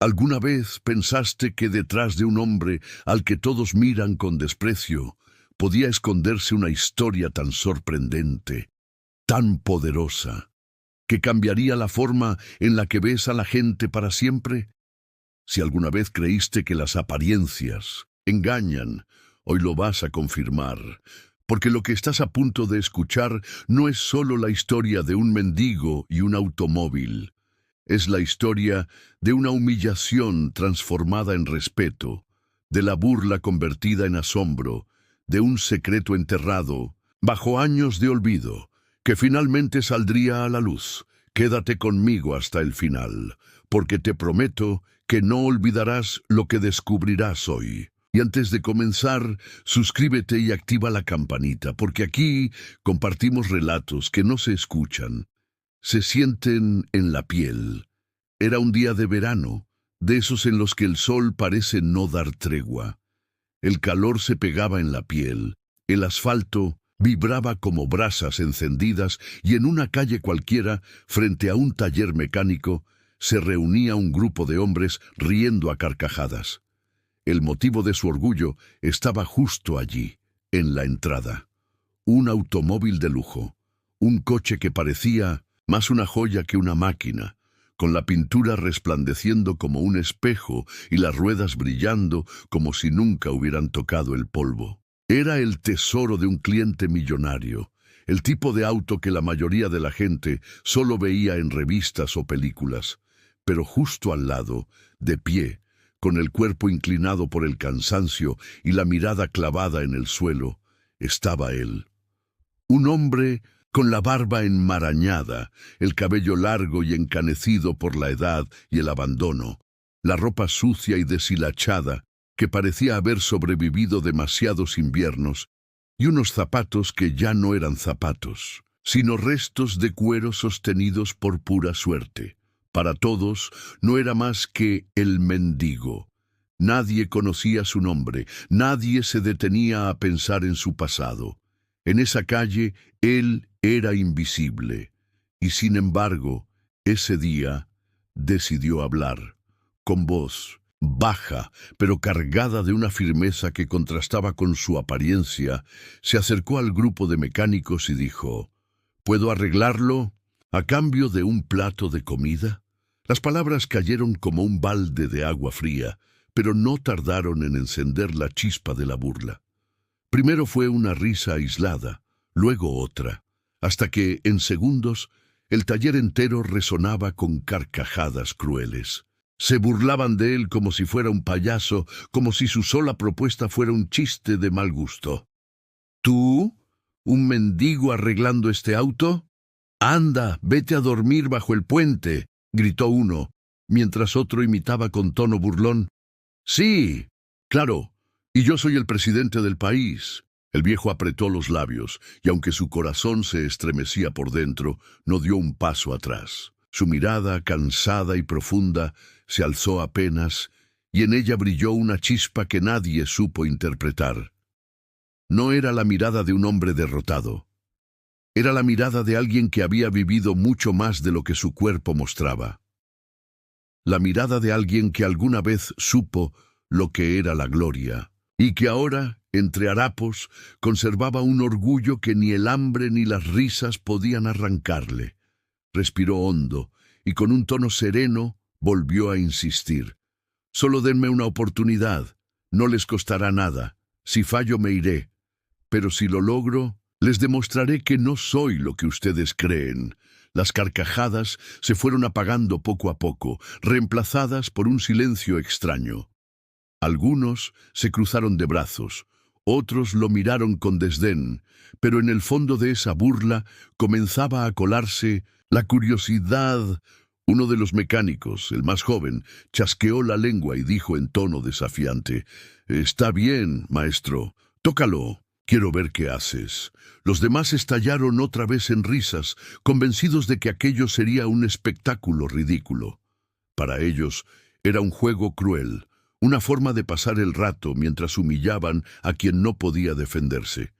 ¿Alguna vez pensaste que detrás de un hombre al que todos miran con desprecio podía esconderse una historia tan sorprendente, tan poderosa, que cambiaría la forma en la que ves a la gente para siempre? Si alguna vez creíste que las apariencias engañan, hoy lo vas a confirmar, porque lo que estás a punto de escuchar no es solo la historia de un mendigo y un automóvil. Es la historia de una humillación transformada en respeto, de la burla convertida en asombro, de un secreto enterrado bajo años de olvido, que finalmente saldría a la luz. Quédate conmigo hasta el final, porque te prometo que no olvidarás lo que descubrirás hoy. Y antes de comenzar, suscríbete y activa la campanita, porque aquí compartimos relatos que no se escuchan, se sienten en la piel. Era un día de verano, de esos en los que el sol parece no dar tregua. El calor se pegaba en la piel, el asfalto vibraba como brasas encendidas y en una calle cualquiera, frente a un taller mecánico, se reunía un grupo de hombres riendo a carcajadas. El motivo de su orgullo estaba justo allí, en la entrada. Un automóvil de lujo, un coche que parecía más una joya que una máquina, con la pintura resplandeciendo como un espejo y las ruedas brillando como si nunca hubieran tocado el polvo. Era el tesoro de un cliente millonario, el tipo de auto que la mayoría de la gente solo veía en revistas o películas, pero justo al lado, de pie, con el cuerpo inclinado por el cansancio y la mirada clavada en el suelo, estaba él. Un hombre con la barba enmarañada, el cabello largo y encanecido por la edad y el abandono, la ropa sucia y deshilachada, que parecía haber sobrevivido demasiados inviernos, y unos zapatos que ya no eran zapatos, sino restos de cuero sostenidos por pura suerte. Para todos no era más que el mendigo. Nadie conocía su nombre, nadie se detenía a pensar en su pasado. En esa calle, él era invisible, y sin embargo, ese día decidió hablar, con voz baja, pero cargada de una firmeza que contrastaba con su apariencia. Se acercó al grupo de mecánicos y dijo: ¿Puedo arreglarlo a cambio de un plato de comida? Las palabras cayeron como un balde de agua fría, pero no tardaron en encender la chispa de la burla. Primero fue una risa aislada, luego otra, hasta que, en segundos, el taller entero resonaba con carcajadas crueles. Se burlaban de él como si fuera un payaso, como si su sola propuesta fuera un chiste de mal gusto. ¿Tú? ¿Un mendigo arreglando este auto? «Anda, vete a dormir bajo el puente», gritó uno, mientras otro imitaba con tono burlón: «Sí, claro, y yo soy el presidente del país». El viejo apretó los labios, y aunque su corazón se estremecía por dentro, no dio un paso atrás. Su mirada, cansada y profunda, se alzó apenas, y en ella brilló una chispa que nadie supo interpretar. No era la mirada de un hombre derrotado. Era la mirada de alguien que había vivido mucho más de lo que su cuerpo mostraba. La mirada de alguien que alguna vez supo lo que era la gloria, y que ahora, entre harapos, conservaba un orgullo que ni el hambre ni las risas podían arrancarle. Respiró hondo, y con un tono sereno volvió a insistir: «Solo denme una oportunidad, no les costará nada. Si fallo me iré, pero si lo logro, les demostraré que no soy lo que ustedes creen». Las carcajadas se fueron apagando poco a poco, reemplazadas por un silencio extraño. Algunos se cruzaron de brazos, otros lo miraron con desdén, pero en el fondo de esa burla comenzaba a colarse la curiosidad. Uno de los mecánicos, el más joven, chasqueó la lengua y dijo en tono desafiante: «Está bien, maestro, tócalo. Quiero ver qué haces». Los demás estallaron otra vez en risas, convencidos de que aquello sería un espectáculo ridículo. Para ellos era un juego cruel, una forma de pasar el rato mientras humillaban a quien no podía defenderse.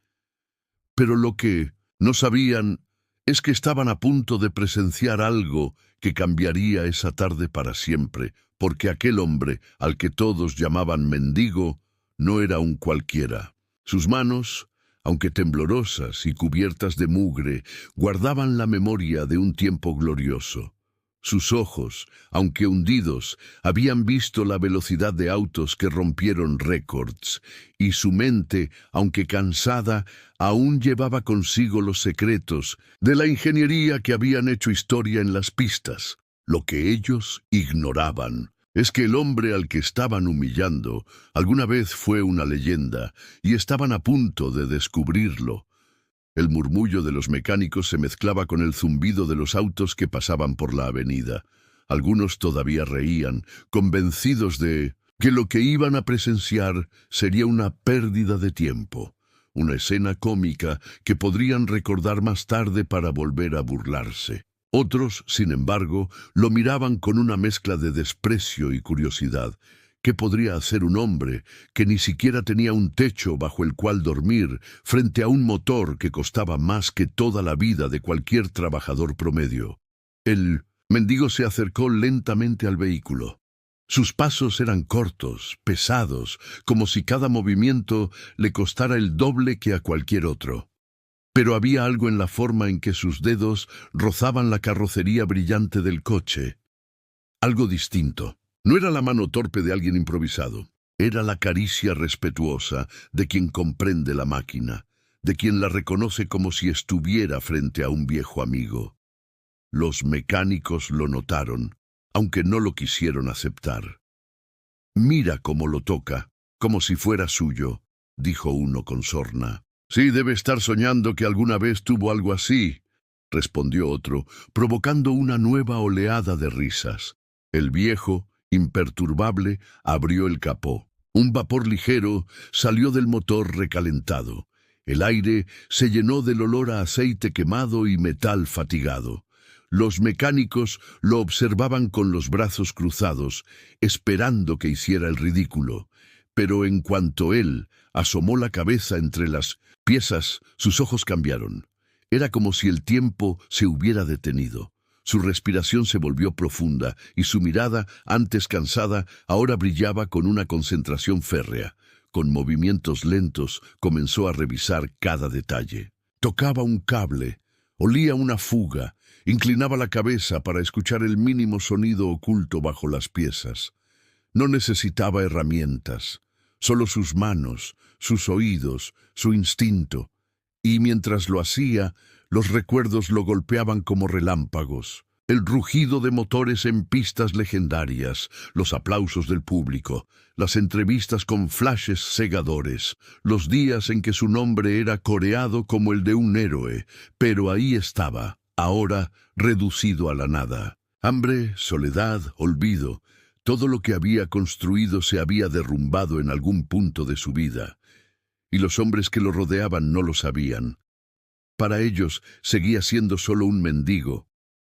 Pero lo que no sabían es que estaban a punto de presenciar algo que cambiaría esa tarde para siempre, porque aquel hombre, al que todos llamaban mendigo, no era un cualquiera. Sus manos, aunque temblorosas y cubiertas de mugre, guardaban la memoria de un tiempo glorioso. Sus ojos, aunque hundidos, habían visto la velocidad de autos que rompieron récords, y su mente, aunque cansada, aún llevaba consigo los secretos de la ingeniería que habían hecho historia en las pistas. Lo que ellos ignoraban es que el hombre al que estaban humillando alguna vez fue una leyenda, y estaban a punto de descubrirlo. El murmullo de los mecánicos se mezclaba con el zumbido de los autos que pasaban por la avenida. Algunos todavía reían, convencidos de que lo que iban a presenciar sería una pérdida de tiempo, una escena cómica que podrían recordar más tarde para volver a burlarse. Otros, sin embargo, lo miraban con una mezcla de desprecio y curiosidad. ¿Qué podría hacer un hombre que ni siquiera tenía un techo bajo el cual dormir frente a un motor que costaba más que toda la vida de cualquier trabajador promedio? El mendigo se acercó lentamente al vehículo. Sus pasos eran cortos, pesados, como si cada movimiento le costara el doble que a cualquier otro. Pero había algo en la forma en que sus dedos rozaban la carrocería brillante del coche. Algo distinto. No era la mano torpe de alguien improvisado. Era la caricia respetuosa de quien comprende la máquina, de quien la reconoce como si estuviera frente a un viejo amigo. Los mecánicos lo notaron, aunque no lo quisieron aceptar. «Mira cómo lo toca, como si fuera suyo», dijo uno con sorna. «Sí, debe estar soñando que alguna vez tuvo algo así», respondió otro, provocando una nueva oleada de risas. El viejo, imperturbable, abrió el capó. Un vapor ligero salió del motor recalentado. El aire se llenó del olor a aceite quemado y metal fatigado. Los mecánicos lo observaban con los brazos cruzados, esperando que hiciera el ridículo. Pero en cuanto él asomó la cabeza entre las piezas, sus ojos cambiaron. Era como si el tiempo se hubiera detenido. Su respiración se volvió profunda y su mirada, antes cansada, ahora brillaba con una concentración férrea. Con movimientos lentos comenzó a revisar cada detalle. Tocaba un cable, olía una fuga, inclinaba la cabeza para escuchar el mínimo sonido oculto bajo las piezas. No necesitaba herramientas, solo sus manos, sus oídos, su instinto. Y mientras lo hacía, los recuerdos lo golpeaban como relámpagos. El rugido de motores en pistas legendarias, los aplausos del público, las entrevistas con flashes cegadores, los días en que su nombre era coreado como el de un héroe, pero ahí estaba, ahora reducido a la nada. Hambre, soledad, olvido, todo lo que había construido se había derrumbado en algún punto de su vida, y los hombres que lo rodeaban no lo sabían. Para ellos seguía siendo solo un mendigo.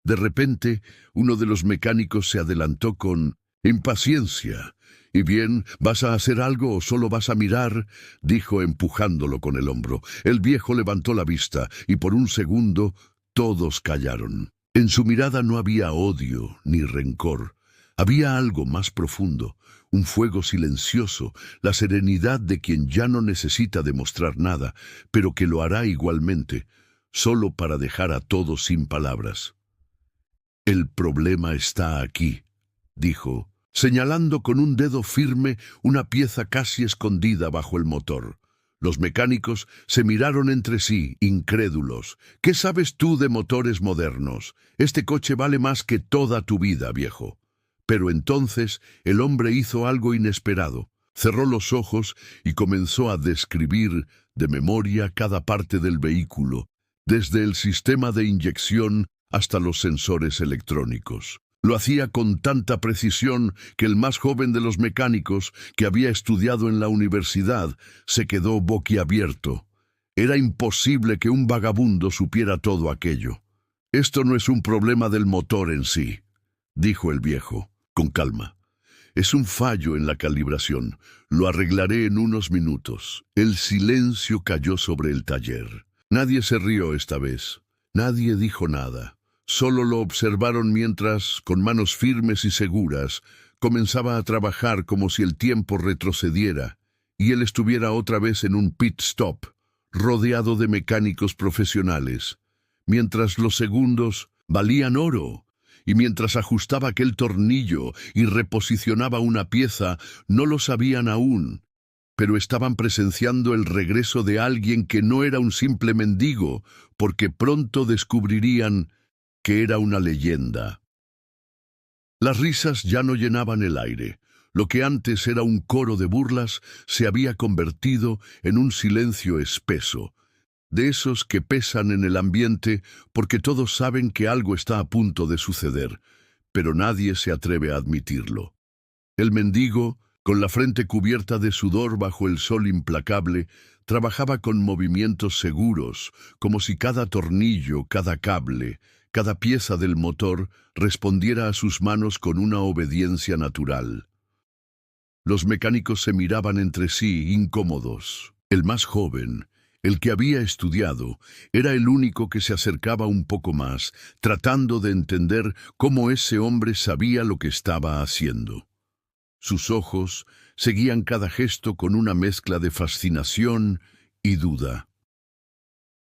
De repente, uno de los mecánicos se adelantó con impaciencia. «¿Y bien, vas a hacer algo o solo vas a mirar?», dijo empujándolo con el hombro. El viejo levantó la vista y por un segundo todos callaron. En su mirada no había odio ni rencor. Había algo más profundo, un fuego silencioso, la serenidad de quien ya no necesita demostrar nada, pero que lo hará igualmente, solo para dejar a todos sin palabras. «El problema está aquí», dijo, señalando con un dedo firme una pieza casi escondida bajo el motor. Los mecánicos se miraron entre sí, incrédulos. «¿Qué sabes tú de motores modernos? Este coche vale más que toda tu vida, viejo». Pero entonces el hombre hizo algo inesperado. Cerró los ojos y comenzó a describir de memoria cada parte del vehículo, desde el sistema de inyección hasta los sensores electrónicos. Lo hacía con tanta precisión que el más joven de los mecánicos, que había estudiado en la universidad, se quedó boquiabierto. Era imposible que un vagabundo supiera todo aquello. «Esto no es un problema del motor en sí», dijo el viejo, con calma. «Es un fallo en la calibración. Lo arreglaré en unos minutos». El silencio cayó sobre el taller. Nadie se rió esta vez. Nadie dijo nada. Solo lo observaron mientras, con manos firmes y seguras, comenzaba a trabajar como si el tiempo retrocediera y él estuviera otra vez en un pit stop, rodeado de mecánicos profesionales, mientras los segundos valían oro, y mientras ajustaba aquel tornillo y reposicionaba una pieza, no lo sabían aún, pero estaban presenciando el regreso de alguien que no era un simple mendigo, porque pronto descubrirían que era una leyenda. Las risas ya no llenaban el aire. Lo que antes era un coro de burlas se había convertido en un silencio espeso, de esos que pesan en el ambiente porque todos saben que algo está a punto de suceder, pero nadie se atreve a admitirlo. El mendigo, con la frente cubierta de sudor bajo el sol implacable, trabajaba con movimientos seguros, como si cada tornillo, cada cable, cada pieza del motor respondiera a sus manos con una obediencia natural. Los mecánicos se miraban entre sí, incómodos. El más joven, el que había estudiado, era el único que se acercaba un poco más, tratando de entender cómo ese hombre sabía lo que estaba haciendo. Sus ojos seguían cada gesto con una mezcla de fascinación y duda.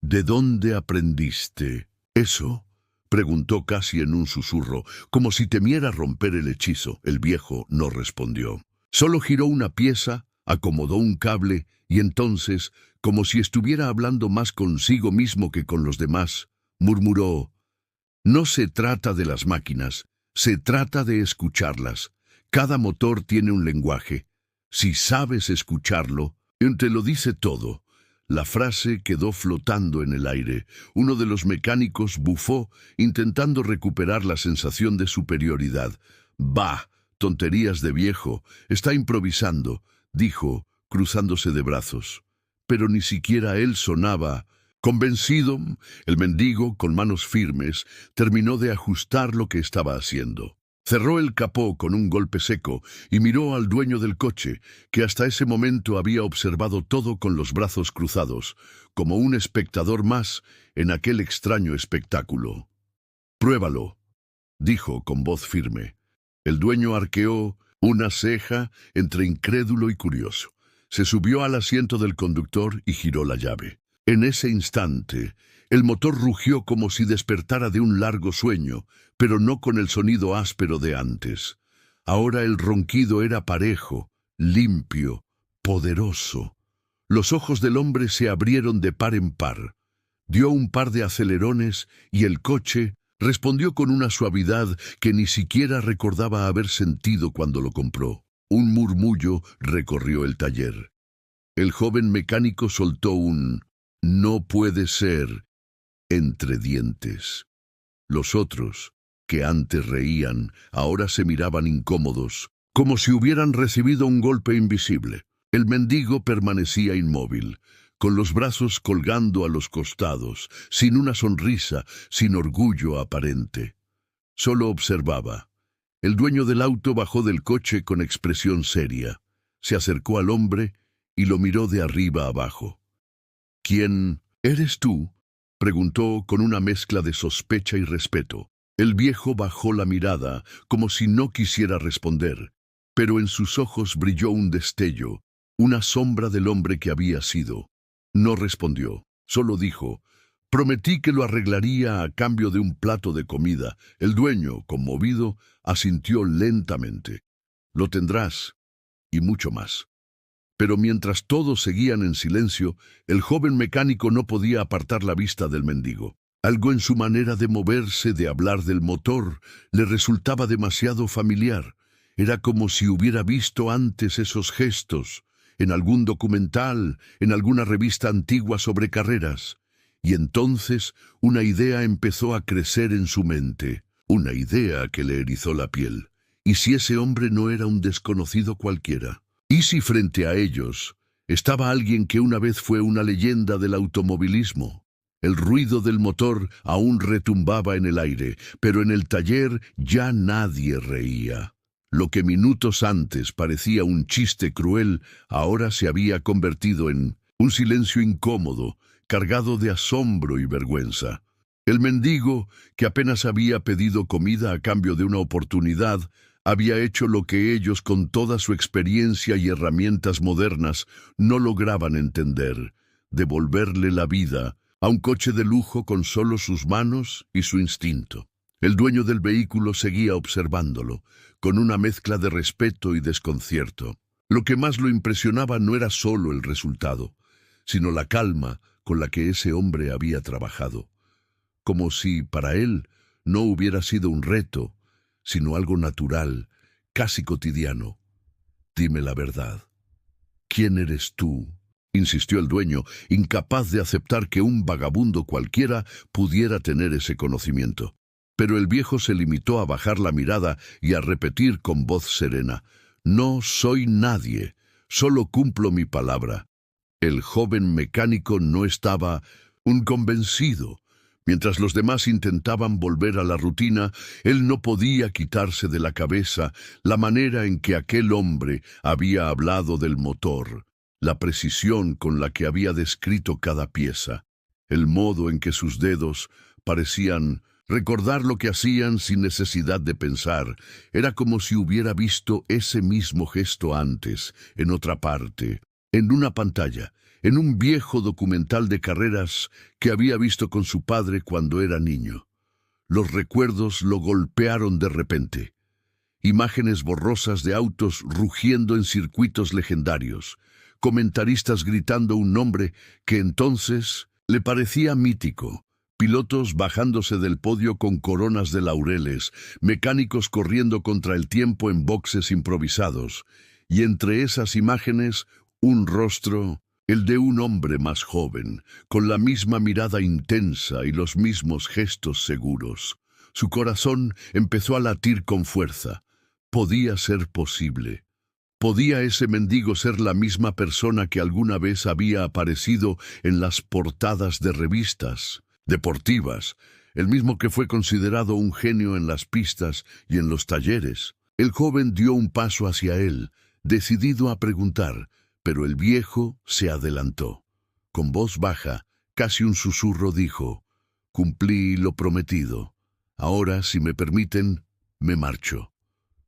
¿De dónde aprendiste eso?, preguntó casi en un susurro, como si temiera romper el hechizo. El viejo no respondió. Solo giró una pieza, acomodó un cable y entonces, como si estuviera hablando más consigo mismo que con los demás, murmuró: «No se trata de las máquinas, se trata de escucharlas. Cada motor tiene un lenguaje. Si sabes escucharlo, te lo dice todo». La frase quedó flotando en el aire. Uno de los mecánicos bufó, intentando recuperar la sensación de superioridad. «Bah, tonterías de viejo, está improvisando», dijo, cruzándose de brazos. Pero ni siquiera él sonaba convencido. El mendigo, con manos firmes, terminó de ajustar lo que estaba haciendo. Cerró el capó con un golpe seco y miró al dueño del coche, que hasta ese momento había observado todo con los brazos cruzados, como un espectador más en aquel extraño espectáculo. «Pruébalo», dijo con voz firme. El dueño arqueó una ceja entre incrédulo y curioso. Se subió al asiento del conductor y giró la llave. En ese instante, el motor rugió como si despertara de un largo sueño, pero no con el sonido áspero de antes. Ahora el ronquido era parejo, limpio, poderoso. Los ojos del hombre se abrieron de par en par. Dio un par de acelerones y el coche respondió con una suavidad que ni siquiera recordaba haber sentido cuando lo compró. Un murmullo recorrió el taller. El joven mecánico soltó un «no puede ser» entre dientes. Los otros, que antes reían, ahora se miraban incómodos, como si hubieran recibido un golpe invisible. El mendigo permanecía inmóvil, con los brazos colgando a los costados, sin una sonrisa, sin orgullo aparente. Solo observaba. El dueño del auto bajó del coche con expresión seria. Se acercó al hombre y lo miró de arriba abajo. «¿Quién eres tú?», preguntó con una mezcla de sospecha y respeto. El viejo bajó la mirada, como si no quisiera responder, pero en sus ojos brilló un destello, una sombra del hombre que había sido. No respondió, solo dijo: «Prometí que lo arreglaría a cambio de un plato de comida». El dueño, conmovido, asintió lentamente. «Lo tendrás, y mucho más». Pero mientras todos seguían en silencio, el joven mecánico no podía apartar la vista del mendigo. Algo en su manera de moverse, de hablar del motor, le resultaba demasiado familiar. Era como si hubiera visto antes esos gestos, en algún documental, en alguna revista antigua sobre carreras. Y entonces una idea empezó a crecer en su mente, una idea que le erizó la piel. ¿Y si ese hombre no era un desconocido cualquiera? ¿Y si frente a ellos estaba alguien que una vez fue una leyenda del automovilismo? El ruido del motor aún retumbaba en el aire, pero en el taller ya nadie reía. Lo que minutos antes parecía un chiste cruel, ahora se había convertido en un silencio incómodo, cargado de asombro y vergüenza. El mendigo, que apenas había pedido comida a cambio de una oportunidad, Había hecho lo que ellos, con toda su experiencia y herramientas modernas, no lograban entender: devolverle la vida a un coche de lujo con solo sus manos y su instinto. El dueño del vehículo seguía observándolo, con una mezcla de respeto y desconcierto. Lo que más lo impresionaba no era solo el resultado, sino la calma con la que ese hombre había trabajado, como si para él no hubiera sido un reto, sino algo natural, casi cotidiano. «Dime la verdad. ¿Quién eres tú?», insistió el dueño, incapaz de aceptar que un vagabundo cualquiera pudiera tener ese conocimiento. Pero el viejo se limitó a bajar la mirada y a repetir con voz serena: «No soy nadie, solo cumplo mi palabra». El joven mecánico no estaba convencido. Mientras los demás intentaban volver a la rutina, él no podía quitarse de la cabeza la manera en que aquel hombre había hablado del motor, la precisión con la que había descrito cada pieza, el modo en que sus dedos parecían recordar lo que hacían sin necesidad de pensar. Era como si hubiera visto ese mismo gesto antes, en otra parte, en una pantalla, en un viejo documental de carreras que había visto con su padre cuando era niño. Los recuerdos lo golpearon de repente. Imágenes borrosas de autos rugiendo en circuitos legendarios, comentaristas gritando un nombre que entonces le parecía mítico, pilotos bajándose del podio con coronas de laureles, mecánicos corriendo contra el tiempo en boxes improvisados, y entre esas imágenes un rostro, el de un hombre más joven, con la misma mirada intensa y los mismos gestos seguros. Su corazón empezó a latir con fuerza. Podía ser posible. ¿Podía ese mendigo ser la misma persona que alguna vez había aparecido en las portadas de revistas deportivas, el mismo que fue considerado un genio en las pistas y en los talleres? El joven dio un paso hacia él, decidido a preguntar, pero el viejo se adelantó. Con voz baja, casi un susurro, dijo: «Cumplí lo prometido. Ahora, si me permiten, me marcho».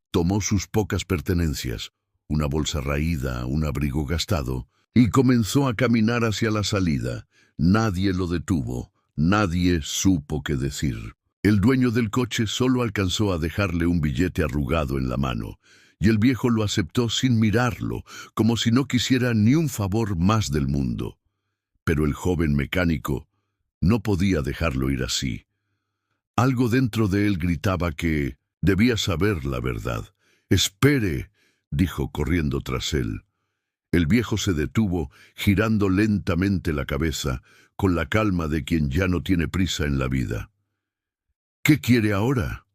Tomó sus pocas pertenencias, una bolsa raída, un abrigo gastado, y comenzó a caminar hacia la salida. Nadie lo detuvo, nadie supo qué decir. El dueño del coche solo alcanzó a dejarle un billete arrugado en la mano, y el viejo lo aceptó sin mirarlo, como si no quisiera ni un favor más del mundo. Pero el joven mecánico no podía dejarlo ir así. Algo dentro de él gritaba que debía saber la verdad. «Espere», dijo corriendo tras él. El viejo se detuvo, girando lentamente la cabeza, con la calma de quien ya no tiene prisa en la vida. «¿Qué quiere ahora?»,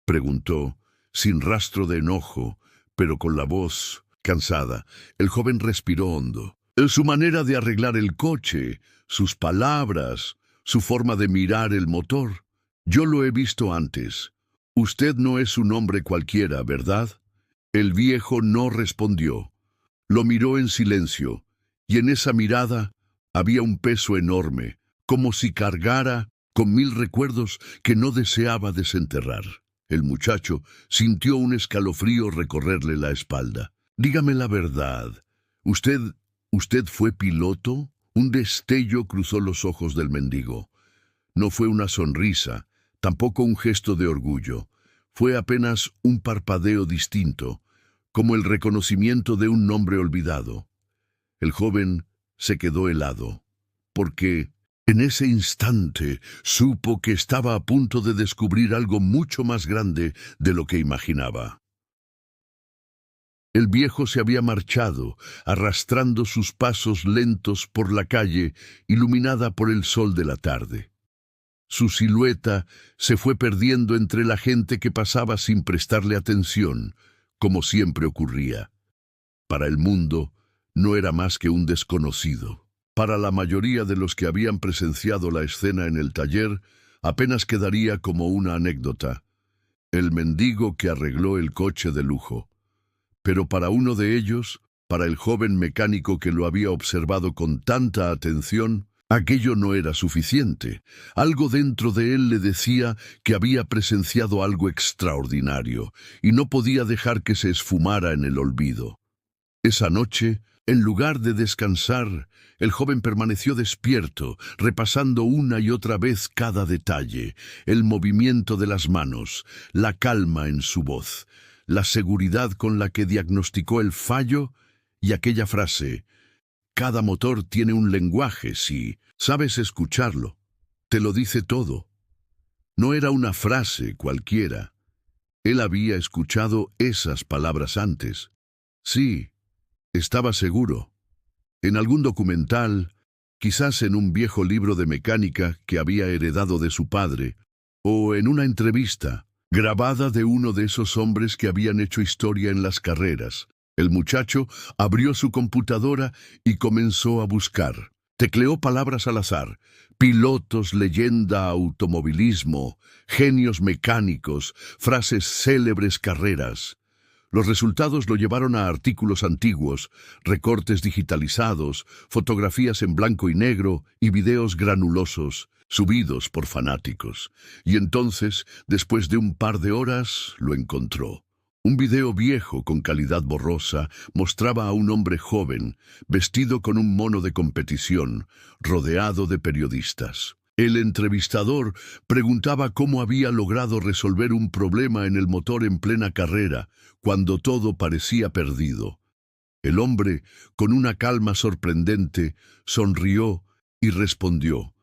preguntó, sin rastro de enojo, pero con la voz cansada. El joven respiró hondo. Su manera de arreglar el coche, sus palabras, su forma de mirar el motor. «Yo lo he visto antes. Usted no es un hombre cualquiera, ¿verdad?». El viejo no respondió. Lo miró en silencio, y en esa mirada había un peso enorme, como si cargara con 1000 recuerdos que no deseaba desenterrar. El muchacho sintió un escalofrío recorrerle la espalda. «Dígame la verdad. ¿Usted fue piloto?». Un destello cruzó los ojos del mendigo. No fue una sonrisa, tampoco un gesto de orgullo. Fue apenas un parpadeo distinto, como el reconocimiento de un nombre olvidado. El joven se quedó helado, porque en ese instante supo que estaba a punto de descubrir algo mucho más grande de lo que imaginaba. El viejo se había marchado, arrastrando sus pasos lentos por la calle, iluminada por el sol de la tarde. Su silueta se fue perdiendo entre la gente que pasaba sin prestarle atención, como siempre ocurría. Para el mundo no era más que un desconocido. Para la mayoría de los que habían presenciado la escena en el taller, apenas quedaría como una anécdota: el mendigo que arregló el coche de lujo. Pero para uno de ellos, para el joven mecánico que lo había observado con tanta atención, Aquello no era suficiente. Algo dentro de él le decía que había presenciado algo extraordinario y no podía dejar que se esfumara en el olvido. Esa noche, en lugar de descansar, el joven permaneció despierto, repasando una y otra vez cada detalle, el movimiento de las manos, la calma en su voz, la seguridad con la que diagnosticó el fallo y aquella frase: cada motor tiene un lenguaje si sabes escucharlo. Te lo dice todo. No era una frase cualquiera. Él había escuchado esas palabras antes. Sí, estaba seguro. En algún documental, quizás en un viejo libro de mecánica que había heredado de su padre, o en una entrevista grabada de uno de esos hombres que habían hecho historia en las carreras. El muchacho abrió su computadora y comenzó a buscar. Tecleó palabras al azar: pilotos, leyenda, automovilismo, genios mecánicos, frases célebres, carreras. Los resultados lo llevaron a artículos antiguos, recortes digitalizados, fotografías en blanco y negro y videos granulosos, subidos por fanáticos. Y entonces, después de un par de horas, lo encontró. Un video viejo con calidad borrosa mostraba a un hombre joven, vestido con un mono de competición, rodeado de periodistas. El entrevistador preguntaba cómo había logrado resolver un problema en el motor en plena carrera, cuando todo parecía perdido. El hombre, con una calma sorprendente, sonrió y respondió: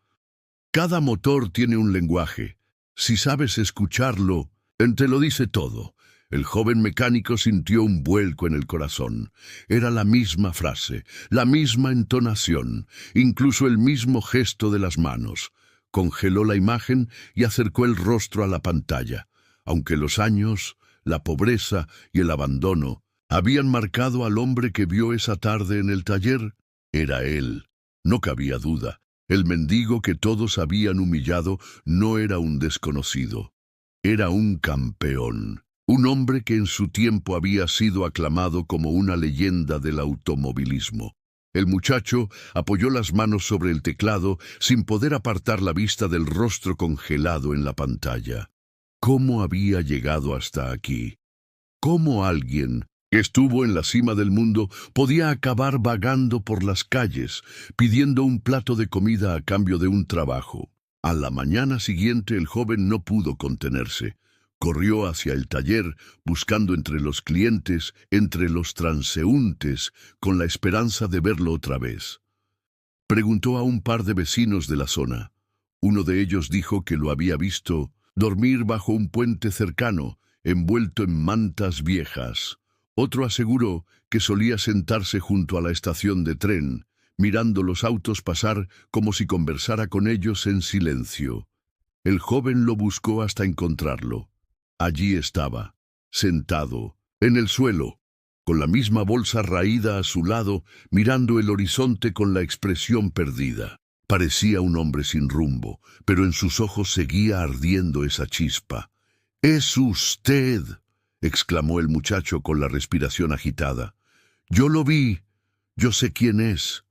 cada motor tiene un lenguaje. Si sabes escucharlo, te lo dice todo. El joven mecánico sintió un vuelco en el corazón. Era la misma frase, la misma entonación, incluso el mismo gesto de las manos. Congeló la imagen y acercó el rostro a la pantalla. Aunque los años, la pobreza y el abandono habían marcado al hombre que vio esa tarde en el taller, era él. No cabía duda. El mendigo que todos habían humillado no era un desconocido. Era un campeón. Un hombre que en su tiempo había sido aclamado como una leyenda del automovilismo. El muchacho apoyó las manos sobre el teclado sin poder apartar la vista del rostro congelado en la pantalla. ¿Cómo había llegado hasta aquí? ¿Cómo alguien que estuvo en la cima del mundo podía acabar vagando por las calles, pidiendo un plato de comida a cambio de un trabajo? A la mañana siguiente el joven no pudo contenerse. Corrió hacia el taller, buscando entre los clientes, entre los transeúntes, con la esperanza de verlo otra vez. Preguntó a un par de vecinos de la zona. Uno de ellos dijo que lo había visto dormir bajo un puente cercano, envuelto en mantas viejas. Otro aseguró que solía sentarse junto a la estación de tren, mirando los autos pasar como si conversara con ellos en silencio. El joven lo buscó hasta encontrarlo. Allí estaba, sentado, en el suelo, con la misma bolsa raída a su lado, mirando el horizonte con la expresión perdida. Parecía un hombre sin rumbo, pero en sus ojos seguía ardiendo esa chispa. «¡Es usted!», exclamó el muchacho con la respiración agitada. «Yo lo vi. Yo sé quién es».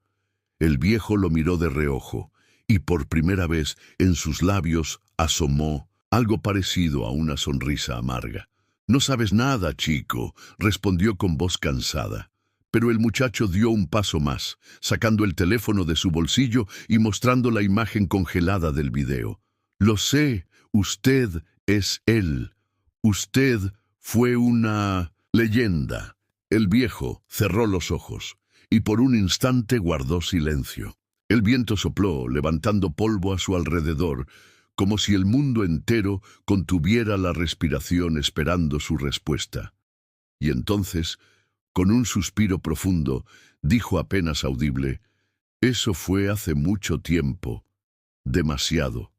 El viejo lo miró de reojo, y por primera vez en sus labios asomó algo parecido a una sonrisa amarga. «No sabes nada, chico», respondió con voz cansada. Pero el muchacho dio un paso más, sacando el teléfono de su bolsillo y mostrando la imagen congelada del video. «Lo sé, usted es él. Usted fue una leyenda». El viejo cerró los ojos y por un instante guardó silencio. El viento sopló, levantando polvo a su alrededor, como si el mundo entero contuviera la respiración esperando su respuesta. Y entonces, con un suspiro profundo, dijo apenas audible: «Eso fue hace mucho tiempo, demasiado».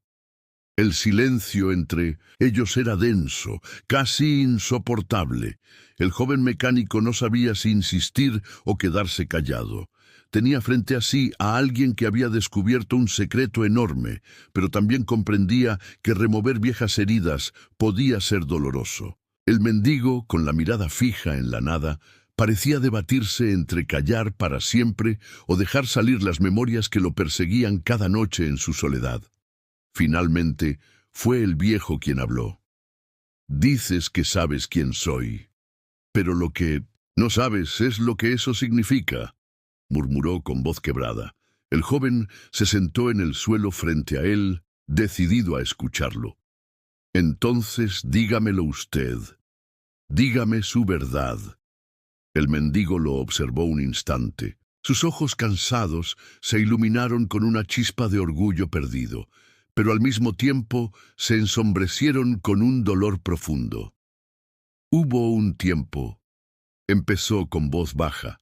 El silencio entre ellos era denso, casi insoportable. El joven mecánico no sabía si insistir o quedarse callado. Tenía frente a sí a alguien que había descubierto un secreto enorme, pero también comprendía que remover viejas heridas podía ser doloroso. El mendigo, con la mirada fija en la nada, parecía debatirse entre callar para siempre o dejar salir las memorias que lo perseguían cada noche en su soledad. Finalmente, fue el viejo quien habló. Dices que sabes quién soy, pero lo que no sabes es lo que eso significa, murmuró con voz quebrada. El joven se sentó en el suelo frente a él, decidido a escucharlo. Entonces dígamelo usted. Dígame su verdad. El mendigo lo observó un instante. Sus ojos cansados se iluminaron con una chispa de orgullo perdido, pero al mismo tiempo se ensombrecieron con un dolor profundo. Hubo un tiempo, empezó con voz baja,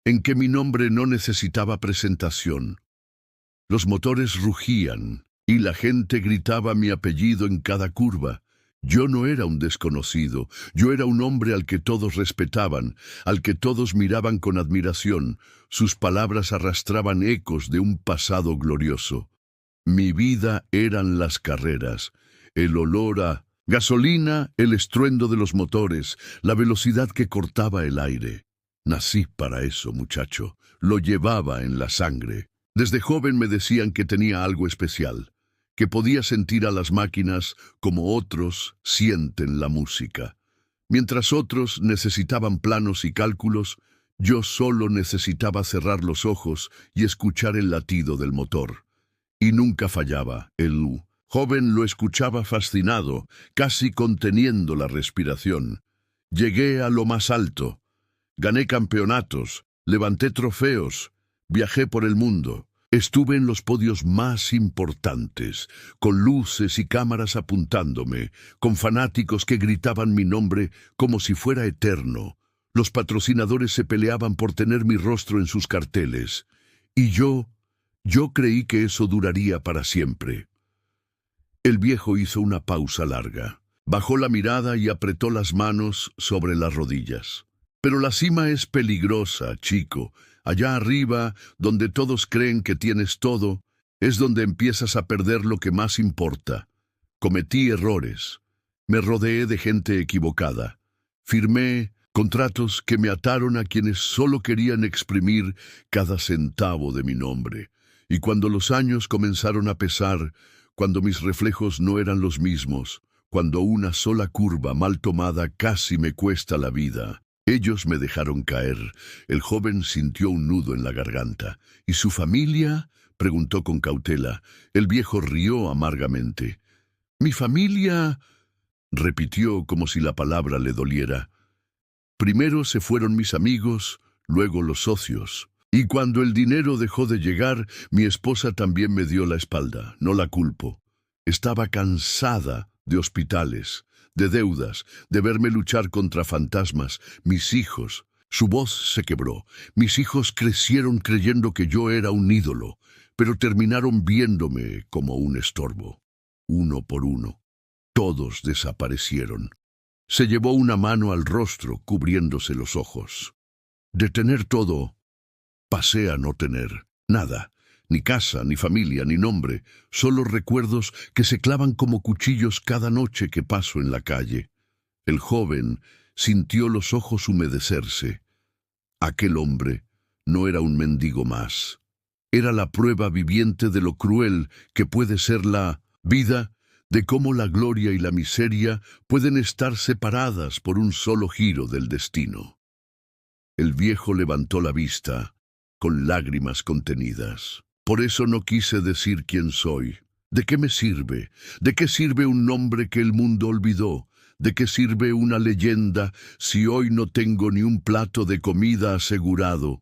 en que mi nombre no necesitaba presentación. Los motores rugían y la gente gritaba mi apellido en cada curva. Yo no era un desconocido, yo era un hombre al que todos respetaban, al que todos miraban con admiración. Sus palabras arrastraban ecos de un pasado glorioso. Mi vida eran las carreras, el olor a gasolina, el estruendo de los motores, la velocidad que cortaba el aire. Nací para eso, muchacho. Lo llevaba en la sangre. Desde joven me decían que tenía algo especial, que podía sentir a las máquinas como otros sienten la música. Mientras otros necesitaban planos y cálculos, yo solo necesitaba cerrar los ojos y escuchar el latido del motor. Y nunca fallaba. El joven lo escuchaba fascinado, casi conteniendo la respiración. Llegué a lo más alto. Gané campeonatos, levanté trofeos, viajé por el mundo. Estuve en los podios más importantes, con luces y cámaras apuntándome, con fanáticos que gritaban mi nombre como si fuera eterno. Los patrocinadores se peleaban por tener mi rostro en sus carteles. Y yo creí que eso duraría para siempre. El viejo hizo una pausa larga. Bajó la mirada y apretó las manos sobre las rodillas. Pero la cima es peligrosa, chico. Allá arriba, donde todos creen que tienes todo, es donde empiezas a perder lo que más importa. Cometí errores. Me rodeé de gente equivocada. Firmé contratos que me ataron a quienes solo querían exprimir cada centavo de mi nombre. Y cuando los años comenzaron a pesar, cuando mis reflejos no eran los mismos, cuando una sola curva mal tomada casi me cuesta la vida, ellos me dejaron caer. El joven sintió un nudo en la garganta. ¿Y su familia?, preguntó con cautela. El viejo rió amargamente. «Mi familia», repitió como si la palabra le doliera. «Primero se fueron mis amigos, luego los socios. Y cuando el dinero dejó de llegar, mi esposa también me dio la espalda. No la culpo. Estaba cansada de hospitales, de deudas, de verme luchar contra fantasmas. Mis hijos». Su voz se quebró. Mis hijos crecieron creyendo que yo era un ídolo, pero terminaron viéndome como un estorbo. Uno por uno. Todos desaparecieron. Se llevó una mano al rostro, cubriéndose los ojos. De tener todo, pasé a no tener nada. Ni casa, ni familia, ni nombre. Solo recuerdos que se clavan como cuchillos cada noche que paso en la calle. El joven sintió los ojos humedecerse. Aquel hombre no era un mendigo más. Era la prueba viviente de lo cruel que puede ser la vida, de cómo la gloria y la miseria pueden estar separadas por un solo giro del destino. El viejo levantó la vista, con lágrimas contenidas. Por eso no quise decir quién soy. ¿De qué me sirve? ¿De qué sirve un nombre que el mundo olvidó? ¿De qué sirve una leyenda si hoy no tengo ni un plato de comida asegurado?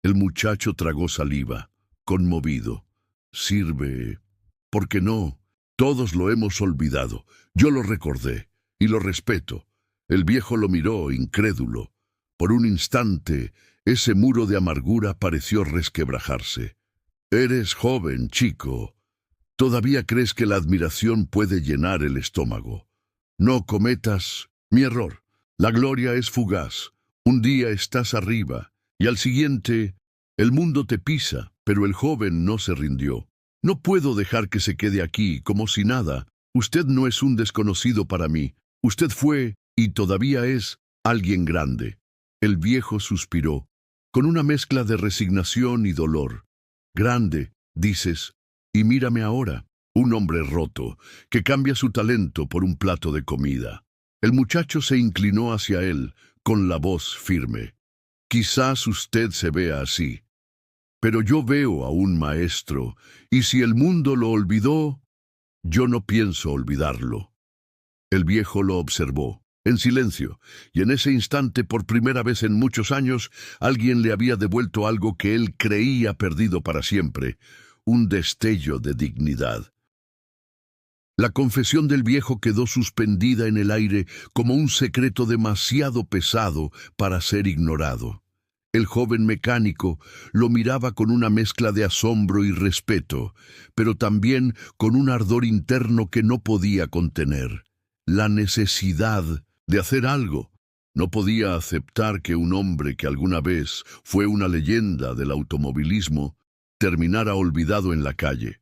El muchacho tragó saliva, conmovido. Sirve. ¿Por qué no? Todos lo hemos olvidado. Yo lo recordé y lo respeto. El viejo lo miró, incrédulo. Por un instante, ese muro de amargura pareció resquebrajarse. Eres joven, chico. Todavía crees que la admiración puede llenar el estómago. No cometas mi error. La gloria es fugaz. Un día estás arriba y al siguiente el mundo te pisa, pero el joven no se rindió. No puedo dejar que se quede aquí como si nada. Usted no es un desconocido para mí. Usted fue, y todavía es, alguien grande. El viejo suspiró, con una mezcla de resignación y dolor. Grande, dices, y mírame ahora, un hombre roto, que cambia su talento por un plato de comida. El muchacho se inclinó hacia él, con la voz firme. Quizás usted se vea así, pero yo veo a un maestro, y si el mundo lo olvidó, yo no pienso olvidarlo. El viejo lo observó, en silencio, y en ese instante, por primera vez en muchos años, alguien le había devuelto algo que él creía perdido para siempre, un destello de dignidad. La confesión del viejo quedó suspendida en el aire como un secreto demasiado pesado para ser ignorado. El joven mecánico lo miraba con una mezcla de asombro y respeto, pero también con un ardor interno que no podía contener. La necesidad de hacer algo. No podía aceptar que un hombre que alguna vez fue una leyenda del automovilismo terminara olvidado en la calle,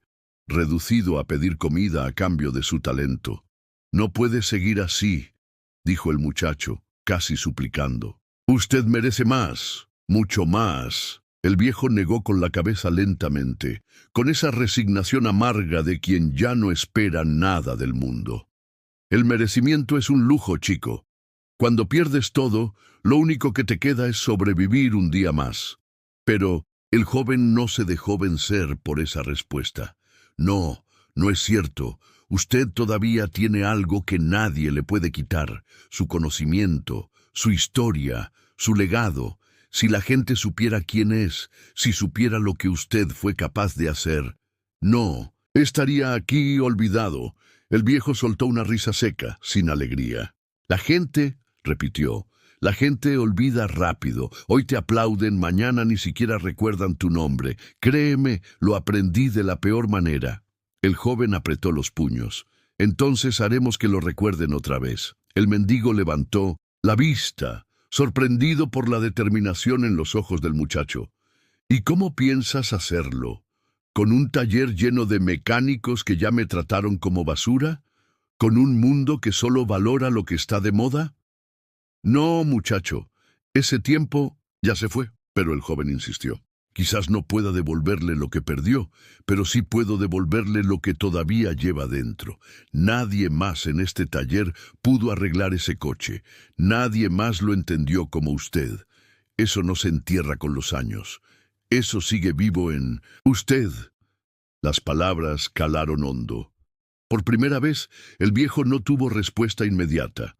reducido a pedir comida a cambio de su talento. No puede seguir así, dijo el muchacho, casi suplicando. Usted merece más, mucho más. El viejo negó con la cabeza lentamente, con esa resignación amarga de quien ya no espera nada del mundo. El merecimiento es un lujo, chico. Cuando pierdes todo, lo único que te queda es sobrevivir un día más. Pero el joven no se dejó vencer por esa respuesta. No, no es cierto. Usted todavía tiene algo que nadie le puede quitar. Su conocimiento, su historia, su legado. Si la gente supiera quién es, si supiera lo que usted fue capaz de hacer. No, estaría aquí olvidado. El viejo soltó una risa seca, sin alegría. La gente, repitió, la gente olvida rápido. Hoy te aplauden, mañana ni siquiera recuerdan tu nombre. Créeme, lo aprendí de la peor manera. El joven apretó los puños. Entonces haremos que lo recuerden otra vez. El mendigo levantó la vista, sorprendido por la determinación en los ojos del muchacho. ¿Y cómo piensas hacerlo? ¿Con un taller lleno de mecánicos que ya me trataron como basura? ¿Con un mundo que solo valora lo que está de moda? No, muchacho, ese tiempo ya se fue, pero el joven insistió. Quizás no pueda devolverle lo que perdió, pero sí puedo devolverle lo que todavía lleva dentro. Nadie más en este taller pudo arreglar ese coche. Nadie más lo entendió como usted. Eso no se entierra con los años. Eso sigue vivo en usted. Las palabras calaron hondo. Por primera vez, el viejo no tuvo respuesta inmediata.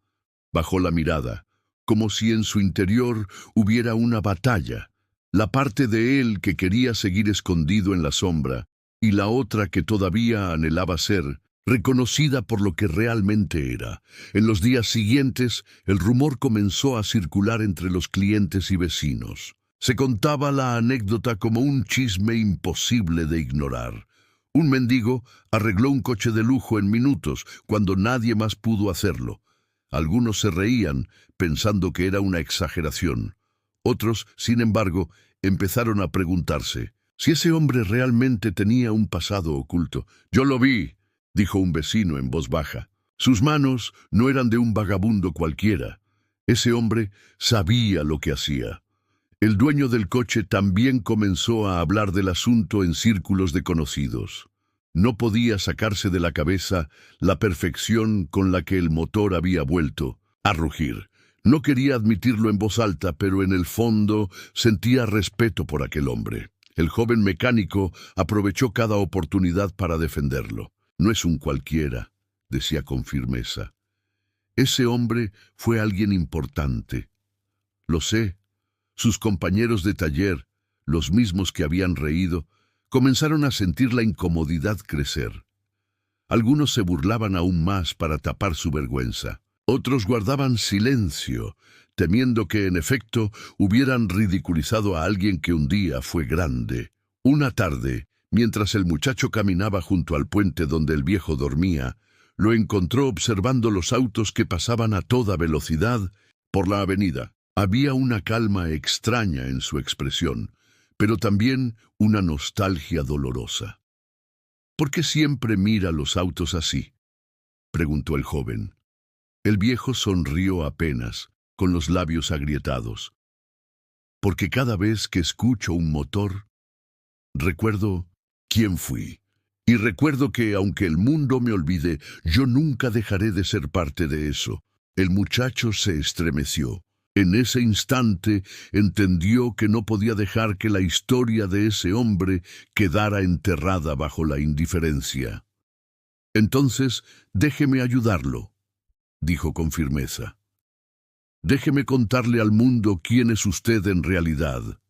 Bajó la mirada, como si en su interior hubiera una batalla. La parte de él que quería seguir escondido en la sombra, y la otra que todavía anhelaba ser reconocida por lo que realmente era. En los días siguientes, el rumor comenzó a circular entre los clientes y vecinos. Se contaba la anécdota como un chisme imposible de ignorar. Un mendigo arregló un coche de lujo en minutos, cuando nadie más pudo hacerlo. Algunos se reían, pensando que era una exageración. Otros, sin embargo, empezaron a preguntarse si ese hombre realmente tenía un pasado oculto. «Yo lo vi», dijo un vecino en voz baja. Sus manos no eran de un vagabundo cualquiera. Ese hombre sabía lo que hacía. El dueño del coche también comenzó a hablar del asunto en círculos de conocidos. No podía sacarse de la cabeza la perfección con la que el motor había vuelto a rugir. No quería admitirlo en voz alta, pero en el fondo sentía respeto por aquel hombre. El joven mecánico aprovechó cada oportunidad para defenderlo. «No es un cualquiera», decía con firmeza. «Ese hombre fue alguien importante. Lo sé». Sus compañeros de taller, los mismos que habían reído, comenzaron a sentir la incomodidad crecer. Algunos se burlaban aún más para tapar su vergüenza. Otros guardaban silencio, temiendo que, en efecto, hubieran ridiculizado a alguien que un día fue grande. Una tarde, mientras el muchacho caminaba junto al puente donde el viejo dormía, lo encontró observando los autos que pasaban a toda velocidad por la avenida. Había una calma extraña en su expresión, pero también una nostalgia dolorosa. «¿Por qué siempre mira los autos así?», preguntó el joven. El viejo sonrió apenas, con los labios agrietados. porque cada vez que escucho un motor, recuerdo quién fui. Y recuerdo que, aunque el mundo me olvide, yo nunca dejaré de ser parte de eso. El muchacho se estremeció. En ese instante entendió que no podía dejar que la historia de ese hombre quedara enterrada bajo la indiferencia. Entonces, déjeme ayudarlo, dijo con firmeza. Déjeme contarle al mundo quién es usted en realidad.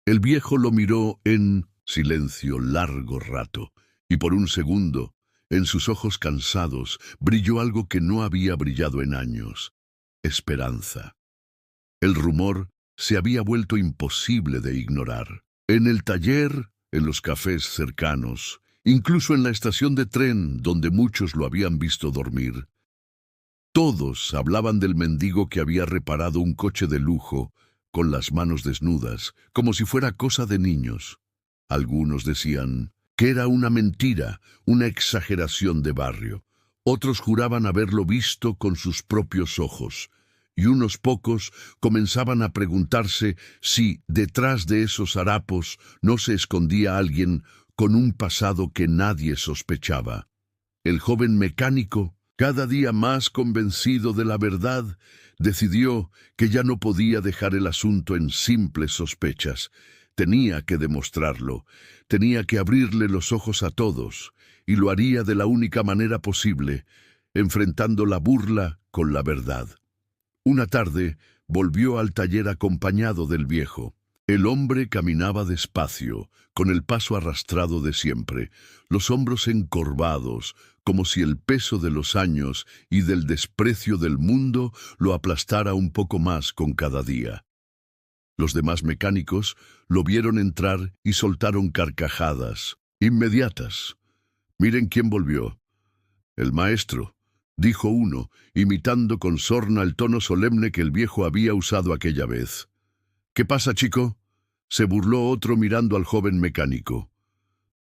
El viejo lo miró en silencio largo rato, y por un segundo, en sus ojos cansados, brilló algo que no había brillado en años: esperanza. El rumor se había vuelto imposible de ignorar. En el taller, en los cafés cercanos, incluso en la estación de tren donde muchos lo habían visto dormir, todos hablaban del mendigo que había reparado un coche de lujo con las manos desnudas, como si fuera cosa de niños. Algunos decían que era una mentira, una exageración de barrio. Otros juraban haberlo visto con sus propios ojos, y unos pocos comenzaban a preguntarse si detrás de esos harapos no se escondía alguien con un pasado que nadie sospechaba. El joven mecánico, cada día más convencido de la verdad, decidió que ya no podía dejar el asunto en simples sospechas. Tenía que demostrarlo, tenía que abrirle los ojos a todos, y lo haría de la única manera posible, enfrentando la burla con la verdad. Una tarde volvió al taller acompañado del viejo. El hombre caminaba despacio, con el paso arrastrado de siempre, los hombros encorvados, como si el peso de los años y del desprecio del mundo lo aplastara un poco más con cada día. Los demás mecánicos lo vieron entrar y soltaron carcajadas inmediatas. «Miren quién volvió». «El maestro», dijo uno, imitando con sorna el tono solemne que el viejo había usado aquella vez. «¿Qué pasa, chico?», se burló otro mirando al joven mecánico.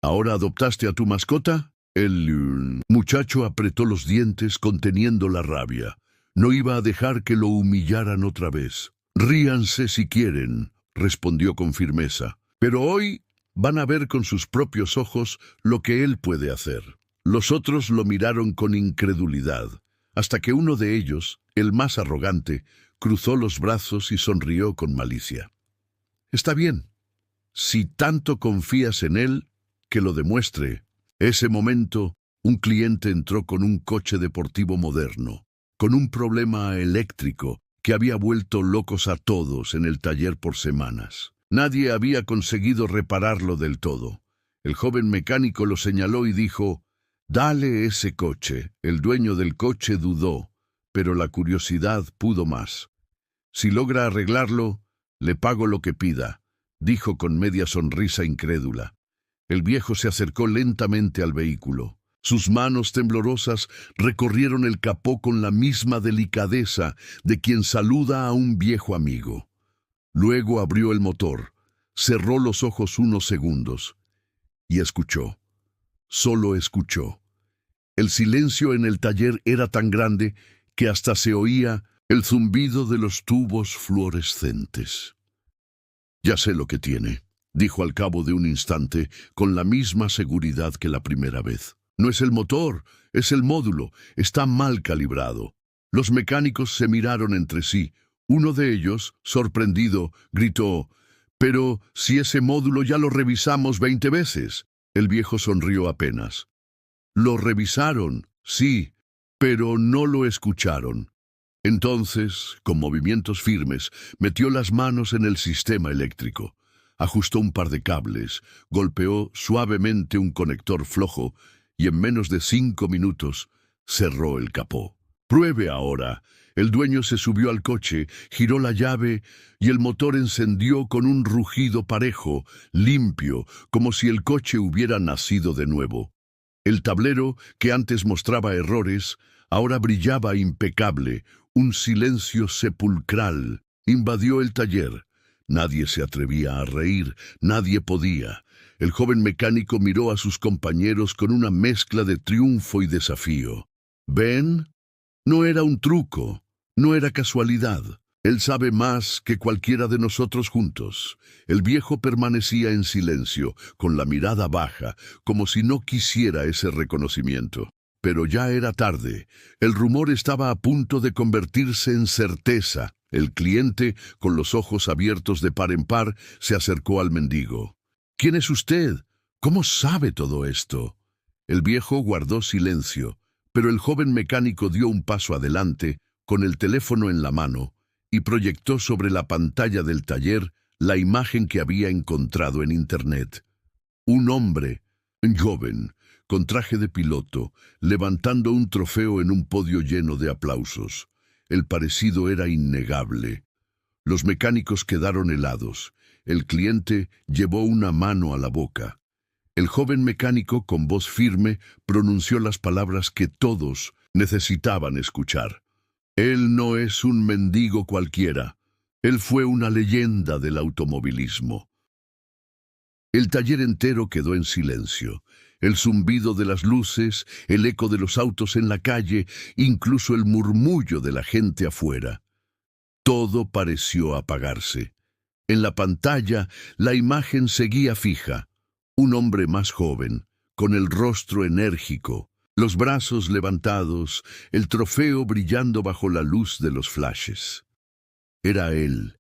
«¿Ahora adoptaste a tu mascota?». El muchacho apretó los dientes conteniendo la rabia. No iba a dejar que lo humillaran otra vez. «Ríanse si quieren», respondió con firmeza, «pero hoy van a ver con sus propios ojos lo que él puede hacer». Los otros lo miraron con incredulidad, hasta que uno de ellos, el más arrogante, cruzó los brazos y sonrió con malicia. «Está bien. Si tanto confías en él, que lo demuestre». Ese momento, un cliente entró con un coche deportivo moderno, con un problema eléctrico que había vuelto locos a todos en el taller por semanas. Nadie había conseguido repararlo del todo. El joven mecánico lo señaló y dijo: «Dale ese coche». El dueño del coche dudó, pero la curiosidad pudo más. «Si logra arreglarlo, le pago lo que pida», dijo con media sonrisa incrédula. El viejo se acercó lentamente al vehículo. Sus manos temblorosas recorrieron el capó con la misma delicadeza de quien saluda a un viejo amigo. Luego abrió el motor, cerró los ojos unos segundos y escuchó. Solo escuchó. El silencio en el taller era tan grande que hasta se oía el zumbido de los tubos fluorescentes. «Ya sé lo que tiene», dijo al cabo de un instante, con la misma seguridad que la primera vez. «No es el motor, es el módulo. Está mal calibrado». Los mecánicos se miraron entre sí. Uno de ellos, sorprendido, gritó: «Pero si ese módulo ya lo revisamos 20 veces». El viejo sonrió apenas. «Lo revisaron, sí, pero no lo escucharon». Entonces, con movimientos firmes, metió las manos en el sistema eléctrico. Ajustó un par de cables, golpeó suavemente un conector flojo y en menos de 5 minutos cerró el capó. «Pruebe ahora». El dueño se subió al coche, giró la llave y el motor encendió con un rugido parejo, limpio, como si el coche hubiera nacido de nuevo. El tablero, que antes mostraba errores, ahora brillaba impecable. Un silencio sepulcral invadió el taller. Nadie se atrevía a reír, nadie podía. El joven mecánico miró a sus compañeros con una mezcla de triunfo y desafío. «¿Ven? No era un truco, no era casualidad. Él sabe más que cualquiera de nosotros juntos. El viejo permanecía en silencio, con la mirada baja, como si no quisiera ese reconocimiento. Pero ya era tarde. El rumor estaba a punto de convertirse en certeza. El cliente, con los ojos abiertos de par en par, se acercó al mendigo. «¿Quién es usted? ¿Cómo sabe todo esto?» El viejo guardó silencio, pero el joven mecánico dio un paso adelante, con el teléfono en la mano, y proyectó sobre la pantalla del taller la imagen que había encontrado en Internet. Un hombre, joven, con traje de piloto, levantando un trofeo en un podio lleno de aplausos. El parecido era innegable. Los mecánicos quedaron helados. El cliente llevó una mano a la boca. El joven mecánico, con voz firme, pronunció las palabras que todos necesitaban escuchar. Él no es un mendigo cualquiera. Él fue una leyenda del automovilismo. El taller entero quedó en silencio. El zumbido de las luces, el eco de los autos en la calle, incluso el murmullo de la gente afuera. Todo pareció apagarse. En la pantalla, la imagen seguía fija. Un hombre más joven, con el rostro enérgico, los brazos levantados, el trofeo brillando bajo la luz de los flashes. Era él.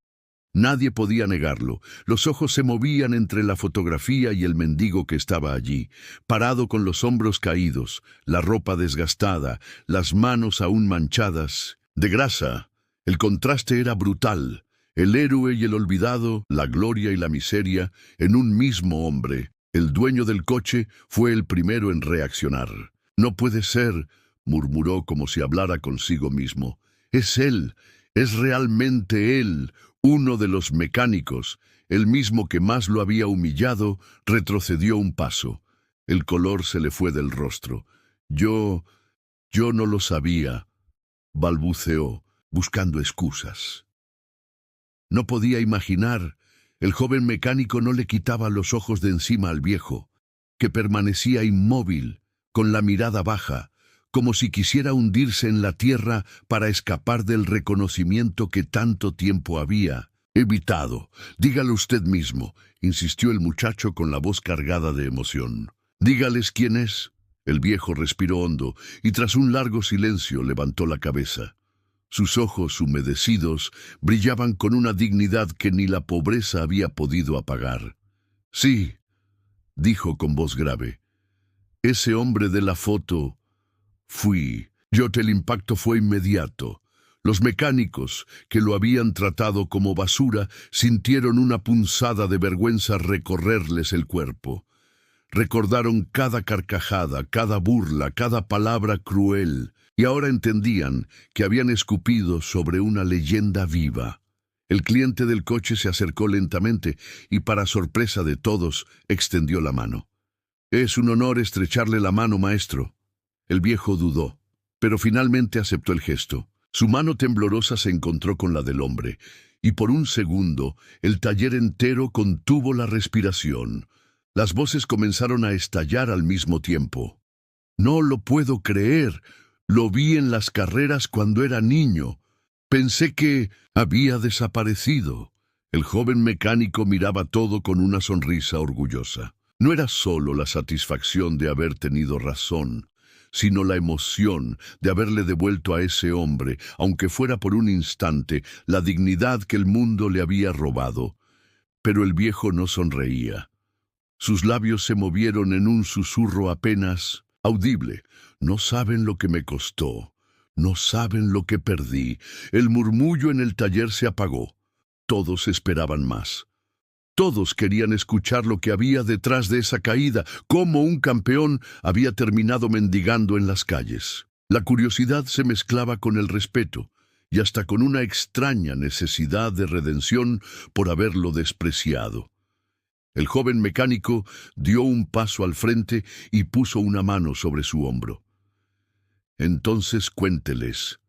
Nadie podía negarlo. Los ojos se movían entre la fotografía y el mendigo que estaba allí, parado con los hombros caídos, la ropa desgastada, las manos aún manchadas de grasa. El contraste era brutal. El héroe y el olvidado, la gloria y la miseria, en un mismo hombre. El dueño del coche fue el primero en reaccionar. «No puede ser», murmuró como si hablara consigo mismo. «Es él, es realmente él». Uno de los mecánicos, el mismo que más lo había humillado, retrocedió un paso. El color se le fue del rostro. Yo no lo sabía», balbuceó, buscando excusas. No podía imaginar. El joven mecánico no le quitaba los ojos de encima al viejo, que permanecía inmóvil, con la mirada baja, como si quisiera hundirse en la tierra para escapar del reconocimiento que tanto tiempo había evitado. «Dígalo usted mismo», insistió el muchacho con la voz cargada de emoción. «Dígales quién es». El viejo respiró hondo y tras un largo silencio levantó la cabeza. Sus ojos humedecidos brillaban con una dignidad que ni la pobreza había podido apagar. «Sí», dijo con voz grave, «ese hombre de la foto fui yo». El impacto fue inmediato. Los mecánicos, que lo habían tratado como basura, sintieron una punzada de vergüenza recorrerles el cuerpo. Recordaron cada carcajada, cada burla, cada palabra cruel, y ahora entendían que habían escupido sobre una leyenda viva. El cliente del coche se acercó lentamente y, para sorpresa de todos, extendió la mano. «Es un honor estrecharle la mano, maestro». El viejo dudó, pero finalmente aceptó el gesto. Su mano temblorosa se encontró con la del hombre, y por un segundo el taller entero contuvo la respiración. Las voces comenzaron a estallar al mismo tiempo. «No lo puedo creer. Lo vi en las carreras cuando era niño. Pensé que había desaparecido». El joven mecánico miraba todo con una sonrisa orgullosa. No era solo la satisfacción de haber tenido razón, sino la emoción de haberle devuelto a ese hombre, aunque fuera por un instante, la dignidad que el mundo le había robado. Pero el viejo no sonreía. Sus labios se movieron en un susurro apenas audible. «No saben lo que me costó. No saben lo que perdí». El murmullo en el taller se apagó. Todos esperaban más. Todos querían escuchar lo que había detrás de esa caída, cómo un campeón había terminado mendigando en las calles. La curiosidad se mezclaba con el respeto, y hasta con una extraña necesidad de redención por haberlo despreciado. El joven mecánico dio un paso al frente y puso una mano sobre su hombro. «Entonces cuénteles,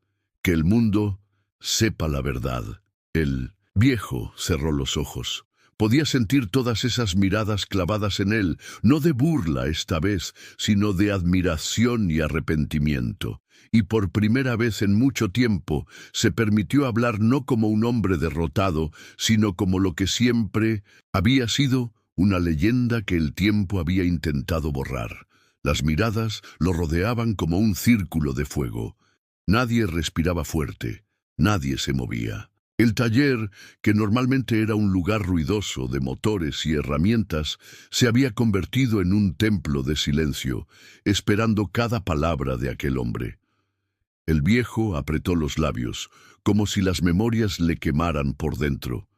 que el mundo sepa la verdad». El viejo cerró los ojos. Podía sentir todas esas miradas clavadas en él, no de burla esta vez, sino de admiración y arrepentimiento. y por primera vez en mucho tiempo se permitió hablar no como un hombre derrotado, sino como lo que siempre había sido, una leyenda que el tiempo había intentado borrar. Las miradas lo rodeaban como un círculo de fuego. Nadie respiraba fuerte, nadie se movía. El taller, que normalmente era un lugar ruidoso de motores y herramientas, se había convertido en un templo de silencio, esperando cada palabra de aquel hombre. El viejo apretó los labios, como si las memorias le quemaran por dentro.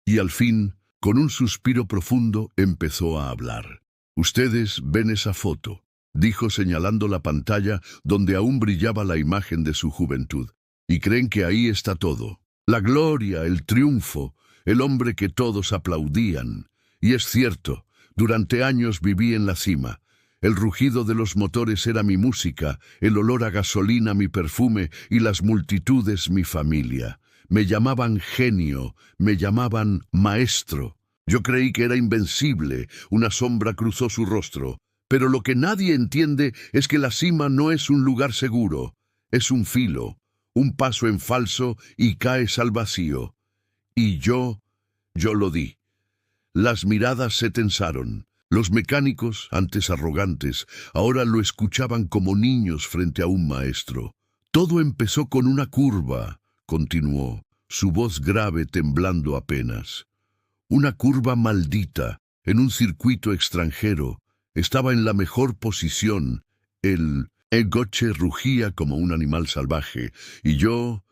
Y al fin, con un suspiro profundo, empezó a hablar. «Ustedes ven esa foto», dijo señalando la pantalla donde aún brillaba la imagen de su juventud, «y creen que ahí está todo. La gloria, el triunfo, el hombre que todos aplaudían. Y es cierto, durante años viví en la cima. El rugido de los motores era mi música, el olor a gasolina mi perfume y las multitudes mi familia. Me llamaban genio, me llamaban maestro. Yo creí que era invencible, una sombra cruzó su rostro. Pero lo que nadie entiende es que la cima no es un lugar seguro, es un filo. Un paso en falso y caes al vacío. Y yo lo di. Las miradas se tensaron. Los mecánicos, antes arrogantes, ahora lo escuchaban como niños frente a un maestro. Todo empezó con una curva, continuó, su voz grave temblando apenas. Una curva maldita, en un circuito extranjero. Estaba en la mejor posición. El coche rugía como un animal salvaje, y yo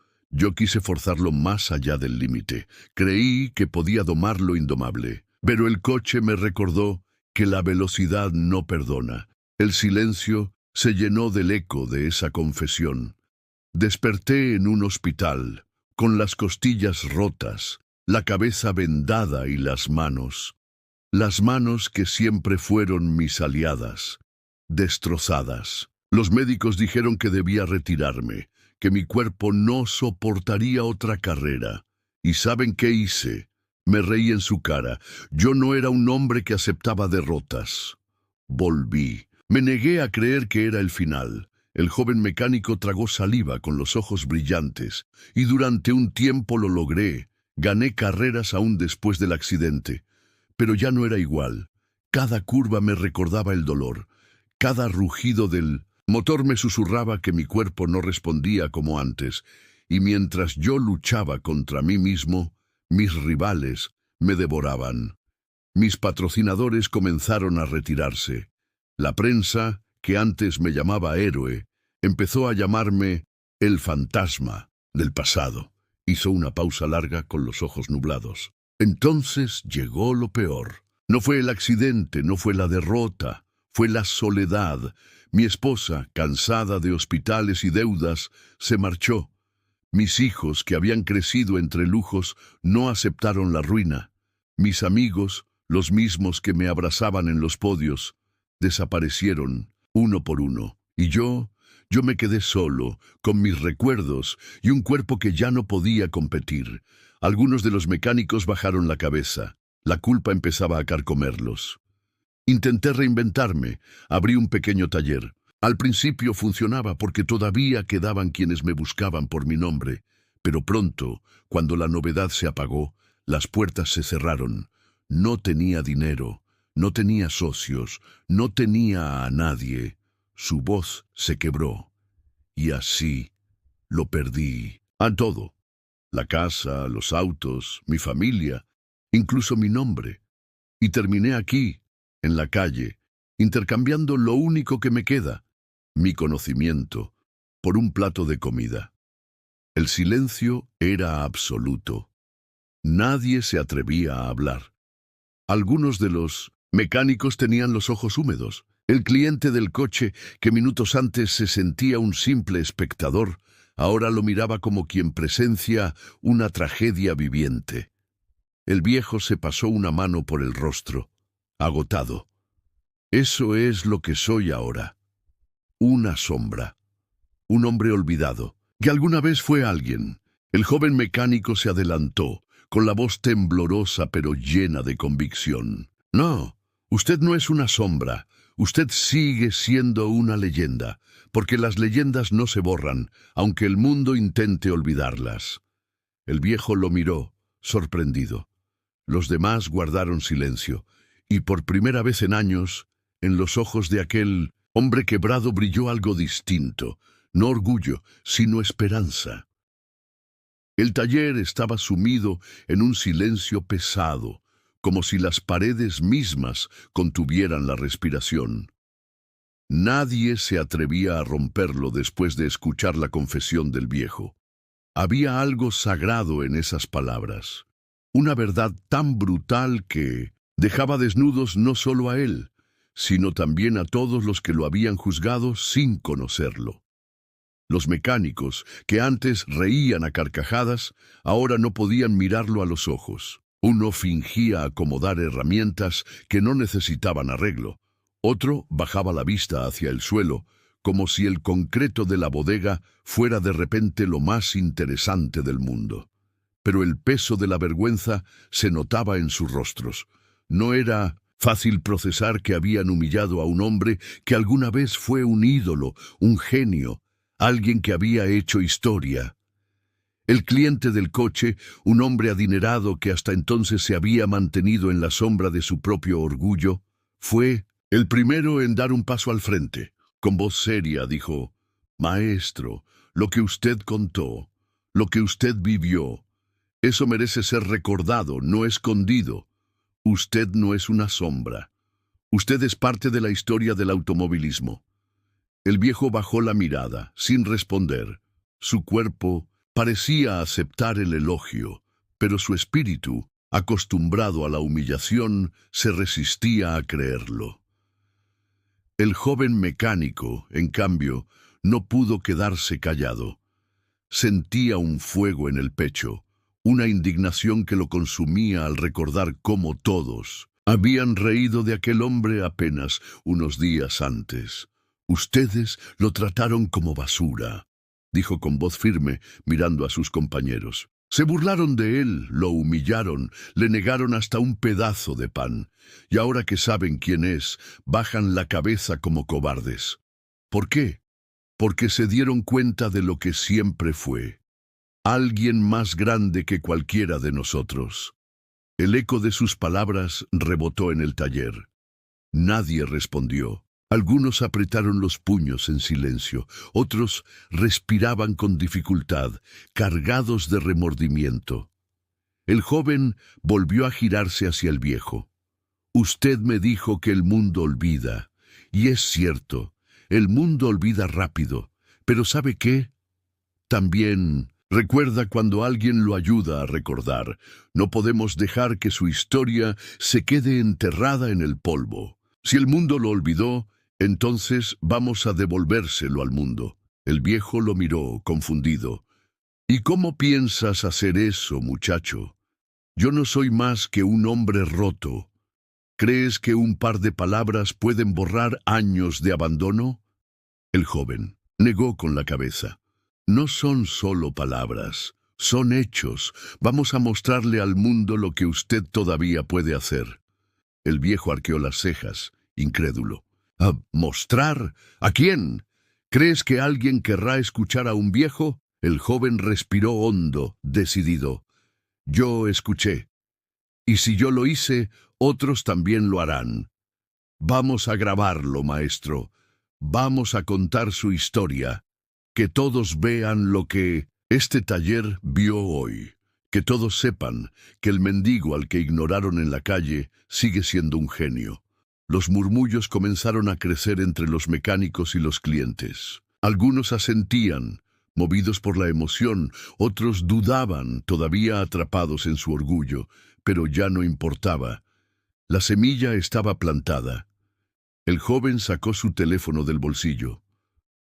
quise forzarlo más allá del límite. Creí que podía domar lo indomable, pero el coche me recordó que la velocidad no perdona. El silencio se llenó del eco de esa confesión. Desperté en un hospital, con las costillas rotas, la cabeza vendada y las manos que siempre fueron mis aliadas, destrozadas. Los médicos dijeron que debía retirarme, que mi cuerpo no soportaría otra carrera. ¿Y saben qué hice? Me reí en su cara. Yo no era un hombre que aceptaba derrotas. Volví. Me negué a creer que era el final. El joven mecánico tragó saliva con los ojos brillantes, y durante un tiempo lo logré. Gané carreras aún después del accidente. Pero ya no era igual. Cada curva me recordaba el dolor. Cada rugido del motor me susurraba que mi cuerpo no respondía como antes, y mientras yo luchaba contra mí mismo, mis rivales me devoraban. Mis patrocinadores comenzaron a retirarse. La prensa, que antes me llamaba héroe, empezó a llamarme el fantasma del pasado. Hizo una pausa larga con los ojos nublados. Entonces llegó lo peor. No fue el accidente, no fue la derrota, fue la soledad. Mi esposa, cansada de hospitales y deudas, se marchó. Mis hijos, que habían crecido entre lujos, no aceptaron la ruina. Mis amigos, los mismos que me abrazaban en los podios, desaparecieron uno por uno. Y yo me quedé solo, con mis recuerdos y un cuerpo que ya no podía competir. Algunos de los mecánicos bajaron la cabeza. La culpa empezaba a carcomerlos. Intenté reinventarme, abrí un pequeño taller. Al principio funcionaba porque todavía quedaban quienes me buscaban por mi nombre, pero pronto, cuando la novedad se apagó, las puertas se cerraron. No tenía dinero, no tenía socios, no tenía a nadie. Su voz se quebró, y así lo perdí. A todo. La casa, los autos, mi familia, incluso mi nombre. Y terminé aquí, en la calle, intercambiando lo único que me queda, mi conocimiento, por un plato de comida. El silencio era absoluto. Nadie se atrevía a hablar. Algunos de los mecánicos tenían los ojos húmedos. El cliente del coche, que minutos antes se sentía un simple espectador, ahora lo miraba como quien presencia una tragedia viviente. El viejo se pasó una mano por el rostro, agotado. Eso es lo que soy ahora. Una sombra. Un hombre olvidado, que alguna vez fue alguien. El joven mecánico se adelantó, con la voz temblorosa pero llena de convicción. No, Usted no es una sombra, usted sigue siendo una leyenda, porque las leyendas no se borran, aunque el mundo intente olvidarlas. El viejo lo miró, sorprendido. Los demás guardaron silencio, y por primera vez en años, en los ojos de aquel hombre quebrado brilló algo distinto, no orgullo, sino esperanza. El taller estaba sumido en un silencio pesado, como si las paredes mismas contuvieran la respiración. Nadie se atrevía a romperlo después de escuchar la confesión del viejo. Había algo sagrado en esas palabras, una verdad tan brutal que dejaba desnudos no solo a él, sino también a todos los que lo habían juzgado sin conocerlo. Los mecánicos, que antes reían a carcajadas, ahora no podían mirarlo a los ojos. Uno fingía acomodar herramientas que no necesitaban arreglo. Otro bajaba la vista hacia el suelo, como si el concreto de la bodega fuera de repente lo más interesante del mundo. Pero el peso de la vergüenza se notaba en sus rostros. No era fácil procesar que habían humillado a un hombre que alguna vez fue un ídolo, un genio, alguien que había hecho historia. El cliente del coche, un hombre adinerado que hasta entonces se había mantenido en la sombra de su propio orgullo, fue el primero en dar un paso al frente. Con voz seria dijo: «Maestro, lo que usted contó, lo que usted vivió, eso merece ser recordado, no escondido. Usted no es una sombra. Usted es parte de la historia del automovilismo». El viejo bajó la mirada, sin responder. Su cuerpo parecía aceptar el elogio, pero su espíritu, acostumbrado a la humillación, se resistía a creerlo. El joven mecánico, en cambio, no pudo quedarse callado. Sentía un fuego en el pecho, una indignación que lo consumía al recordar cómo todos habían reído de aquel hombre apenas unos días antes. «Ustedes lo trataron como basura», dijo con voz firme, mirando a sus compañeros. «Se burlaron de él, lo humillaron, le negaron hasta un pedazo de pan. Y ahora que saben quién es, bajan la cabeza como cobardes. ¿Por qué? Porque se dieron cuenta de lo que siempre fue. Alguien más grande que cualquiera de nosotros». El eco de sus palabras rebotó en el taller. Nadie respondió. Algunos apretaron los puños en silencio, otros respiraban con dificultad, cargados de remordimiento. El joven volvió a girarse hacia el viejo. «Usted me dijo que el mundo olvida, y es cierto, el mundo olvida rápido, pero ¿sabe qué? También recuerda cuando alguien lo ayuda a recordar. No podemos dejar que su historia se quede enterrada en el polvo. Si el mundo lo olvidó, entonces vamos a devolvérselo al mundo». El viejo lo miró, confundido. «¿Y cómo piensas hacer eso, muchacho? Yo no soy más que un hombre roto. ¿Crees que un par de palabras pueden borrar años de abandono?» El joven negó con la cabeza. «No son solo palabras, son hechos. Vamos a mostrarle al mundo lo que usted todavía puede hacer». El viejo arqueó las cejas, incrédulo. «¿A mostrar? ¿A quién? ¿Crees que alguien querrá escuchar a un viejo?» El joven respiró hondo, decidido. «Yo escuché. Y si yo lo hice, otros también lo harán. Vamos a grabarlo, maestro. Vamos a contar su historia. Que todos vean lo que este taller vio hoy. Que todos sepan que el mendigo al que ignoraron en la calle sigue siendo un genio». Los murmullos comenzaron a crecer entre los mecánicos y los clientes. Algunos asentían, movidos por la emoción, otros dudaban, todavía atrapados en su orgullo, pero ya no importaba. La semilla estaba plantada. El joven sacó su teléfono del bolsillo.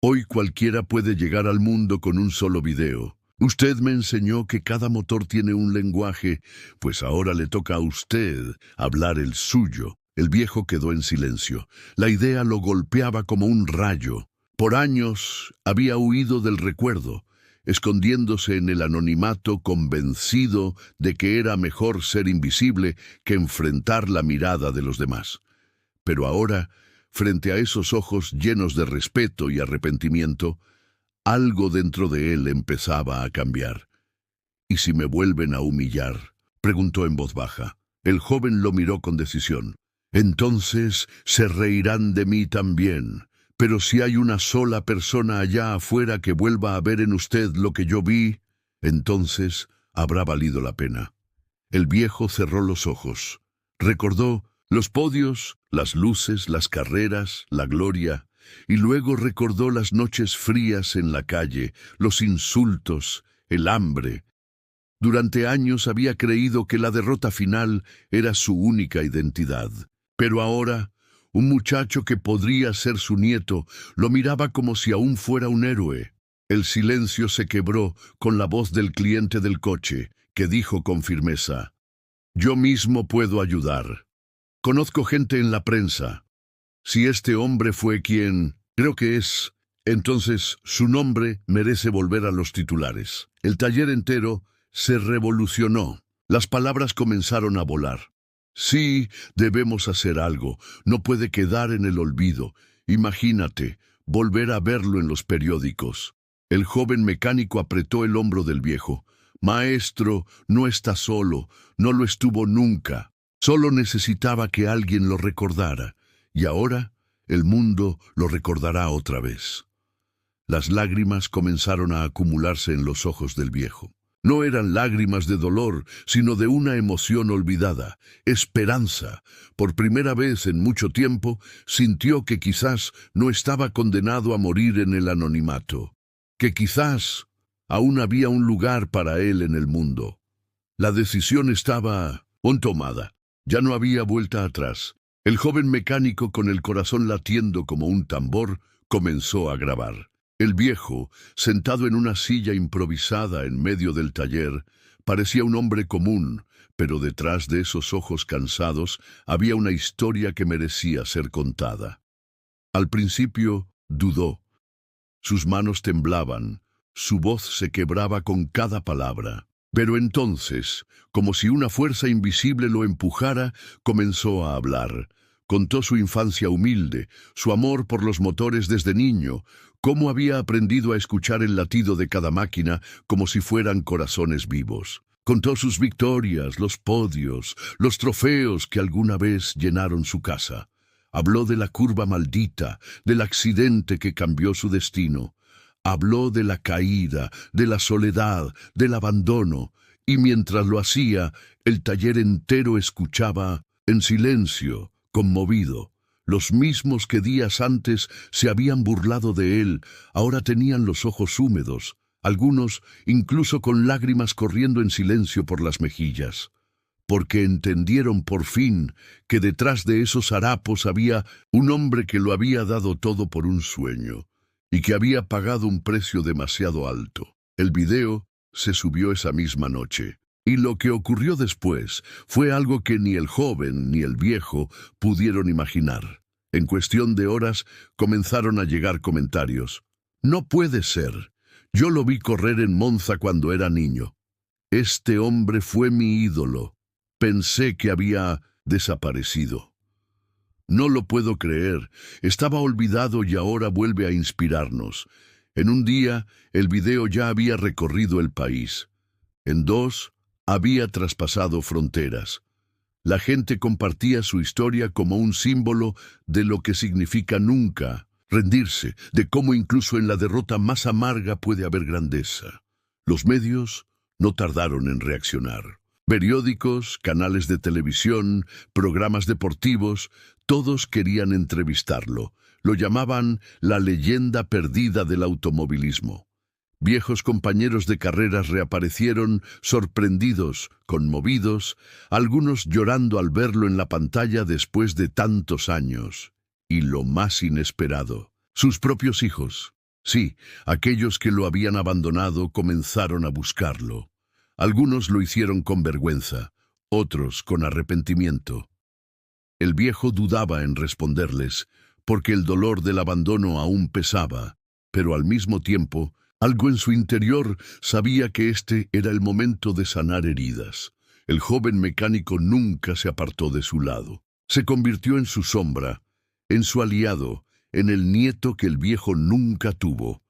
«Hoy cualquiera puede llegar al mundo con un solo video. Usted me enseñó que cada motor tiene un lenguaje, pues ahora le toca a usted hablar el suyo». El viejo quedó en silencio. La idea lo golpeaba como un rayo. Por años había huido del recuerdo, escondiéndose en el anonimato, convencido de que era mejor ser invisible que enfrentar la mirada de los demás. Pero ahora, frente a esos ojos llenos de respeto y arrepentimiento, algo dentro de él empezaba a cambiar. ¿Y si me vuelven a humillar?, preguntó en voz baja. El joven lo miró con decisión. Entonces se reirán de mí también. Pero si hay una sola persona allá afuera que vuelva a ver en usted lo que yo vi, entonces habrá valido la pena. El viejo cerró los ojos. Recordó los podios, las luces, las carreras, la gloria, y luego recordó las noches frías en la calle, los insultos, el hambre. Durante años había creído que la derrota final era su única identidad. Pero ahora, un muchacho que podría ser su nieto lo miraba como si aún fuera un héroe. El silencio se quebró con la voz del cliente del coche, que dijo con firmeza: «Yo mismo puedo ayudar. Conozco gente en la prensa. Si este hombre fue quien creo que es, entonces su nombre merece volver a los titulares». El taller entero se revolucionó. Las palabras comenzaron a volar. Sí, debemos hacer algo. No puede quedar en el olvido. Imagínate, volver a verlo en los periódicos. El joven mecánico apretó el hombro del viejo. Maestro, no está solo. No lo estuvo nunca. Solo necesitaba que alguien lo recordara. Y ahora, el mundo lo recordará otra vez. Las lágrimas comenzaron a acumularse en los ojos del viejo. No eran lágrimas de dolor, sino de una emoción olvidada, esperanza. Por primera vez en mucho tiempo, sintió que quizás no estaba condenado a morir en el anonimato, que quizás aún había un lugar para él en el mundo. La decisión estaba tomada. Ya no había vuelta atrás. El joven mecánico, con el corazón latiendo como un tambor, comenzó a grabar. El viejo, sentado en una silla improvisada en medio del taller, parecía un hombre común, pero detrás de esos ojos cansados había una historia que merecía ser contada. Al principio dudó. Sus manos temblaban, su voz se quebraba con cada palabra. Pero entonces, como si una fuerza invisible lo empujara, comenzó a hablar. Contó su infancia humilde, su amor por los motores desde niño, cómo había aprendido a escuchar el latido de cada máquina como si fueran corazones vivos. Contó sus victorias, los podios, los trofeos que alguna vez llenaron su casa. Habló de la curva maldita, del accidente que cambió su destino. Habló de la caída, de la soledad, del abandono, y mientras lo hacía, el taller entero escuchaba en silencio, conmovido. Los mismos que días antes se habían burlado de él, ahora tenían los ojos húmedos, algunos incluso con lágrimas corriendo en silencio por las mejillas, porque entendieron por fin que detrás de esos harapos había un hombre que lo había dado todo por un sueño, y que había pagado un precio demasiado alto. El video se subió esa misma noche. Y lo que ocurrió después fue algo que ni el joven ni el viejo pudieron imaginar. En cuestión de horas comenzaron a llegar comentarios. «No puede ser. Yo lo vi correr en Monza cuando era niño. Este hombre fue mi ídolo. Pensé que había desaparecido. No lo puedo creer. Estaba olvidado y ahora vuelve a inspirarnos». En un día, el video ya había recorrido el país. En dos, había traspasado fronteras. La gente compartía su historia como un símbolo de lo que significa nunca rendirse, de cómo incluso en la derrota más amarga puede haber grandeza. Los medios no tardaron en reaccionar. Periódicos, canales de televisión, programas deportivos, todos querían entrevistarlo. Lo llamaban la leyenda perdida del automovilismo. Viejos compañeros de carreras reaparecieron, sorprendidos, conmovidos, algunos llorando al verlo en la pantalla después de tantos años. Y lo más inesperado, sus propios hijos. Sí, aquellos que lo habían abandonado comenzaron a buscarlo. Algunos lo hicieron con vergüenza, otros con arrepentimiento. El viejo dudaba en responderles, porque el dolor del abandono aún pesaba, pero al mismo tiempo, algo en su interior sabía que este era el momento de sanar heridas. El joven mecánico nunca se apartó de su lado. Se convirtió en su sombra, en su aliado, en el nieto que el viejo nunca tuvo.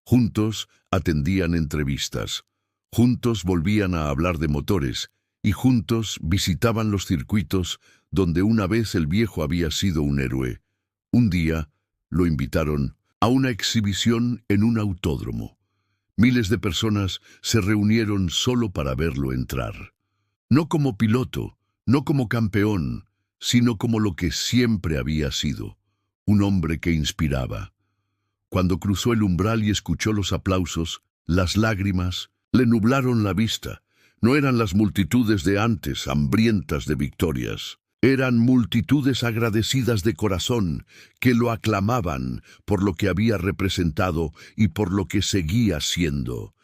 Juntos atendían entrevistas, juntos volvían a hablar de motores y juntos visitaban los circuitos donde una vez el viejo había sido un héroe. Un día lo invitaron a una exhibición en un autódromo. Miles de personas se reunieron solo para verlo entrar. No como piloto, no como campeón, sino como lo que siempre había sido, un hombre que inspiraba. Cuando cruzó el umbral y escuchó los aplausos, las lágrimas le nublaron la vista. No eran las multitudes de antes, hambrientas de victorias. Eran multitudes agradecidas de corazón que lo aclamaban por lo que había representado y por lo que seguía siendo.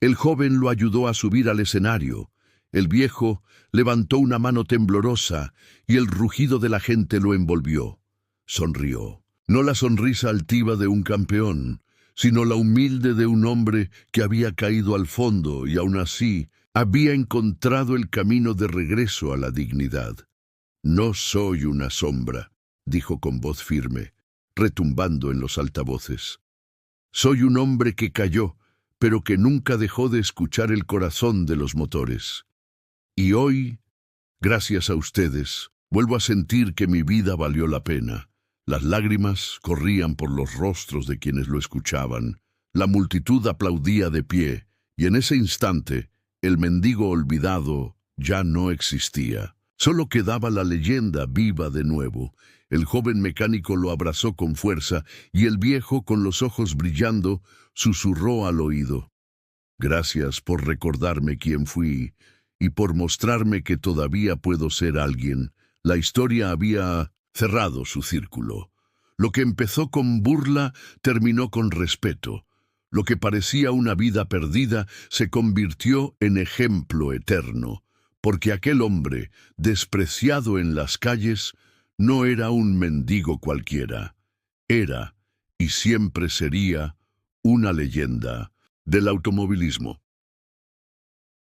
El joven lo ayudó a subir al escenario. El viejo levantó una mano temblorosa y el rugido de la gente lo envolvió. Sonrió. No la sonrisa altiva de un campeón, sino la humilde de un hombre que había caído al fondo y aún así había encontrado el camino de regreso a la dignidad. «No soy una sombra», dijo con voz firme, retumbando en los altavoces. «Soy un hombre que cayó, pero que nunca dejó de escuchar el corazón de los motores. Y hoy, gracias a ustedes, vuelvo a sentir que mi vida valió la pena». Las lágrimas corrían por los rostros de quienes lo escuchaban. La multitud aplaudía de pie, y en ese instante, el mendigo olvidado ya no existía. Solo quedaba la leyenda viva de nuevo. El joven mecánico lo abrazó con fuerza, y el viejo, con los ojos brillando, susurró al oído: «Gracias por recordarme quién fui, y por mostrarme que todavía puedo ser alguien». La historia había cerrado su círculo. Lo que empezó con burla terminó con respeto. Lo que parecía una vida perdida se convirtió en ejemplo eterno, porque aquel hombre, despreciado en las calles, no era un mendigo cualquiera. Era, y siempre sería, una leyenda del automovilismo.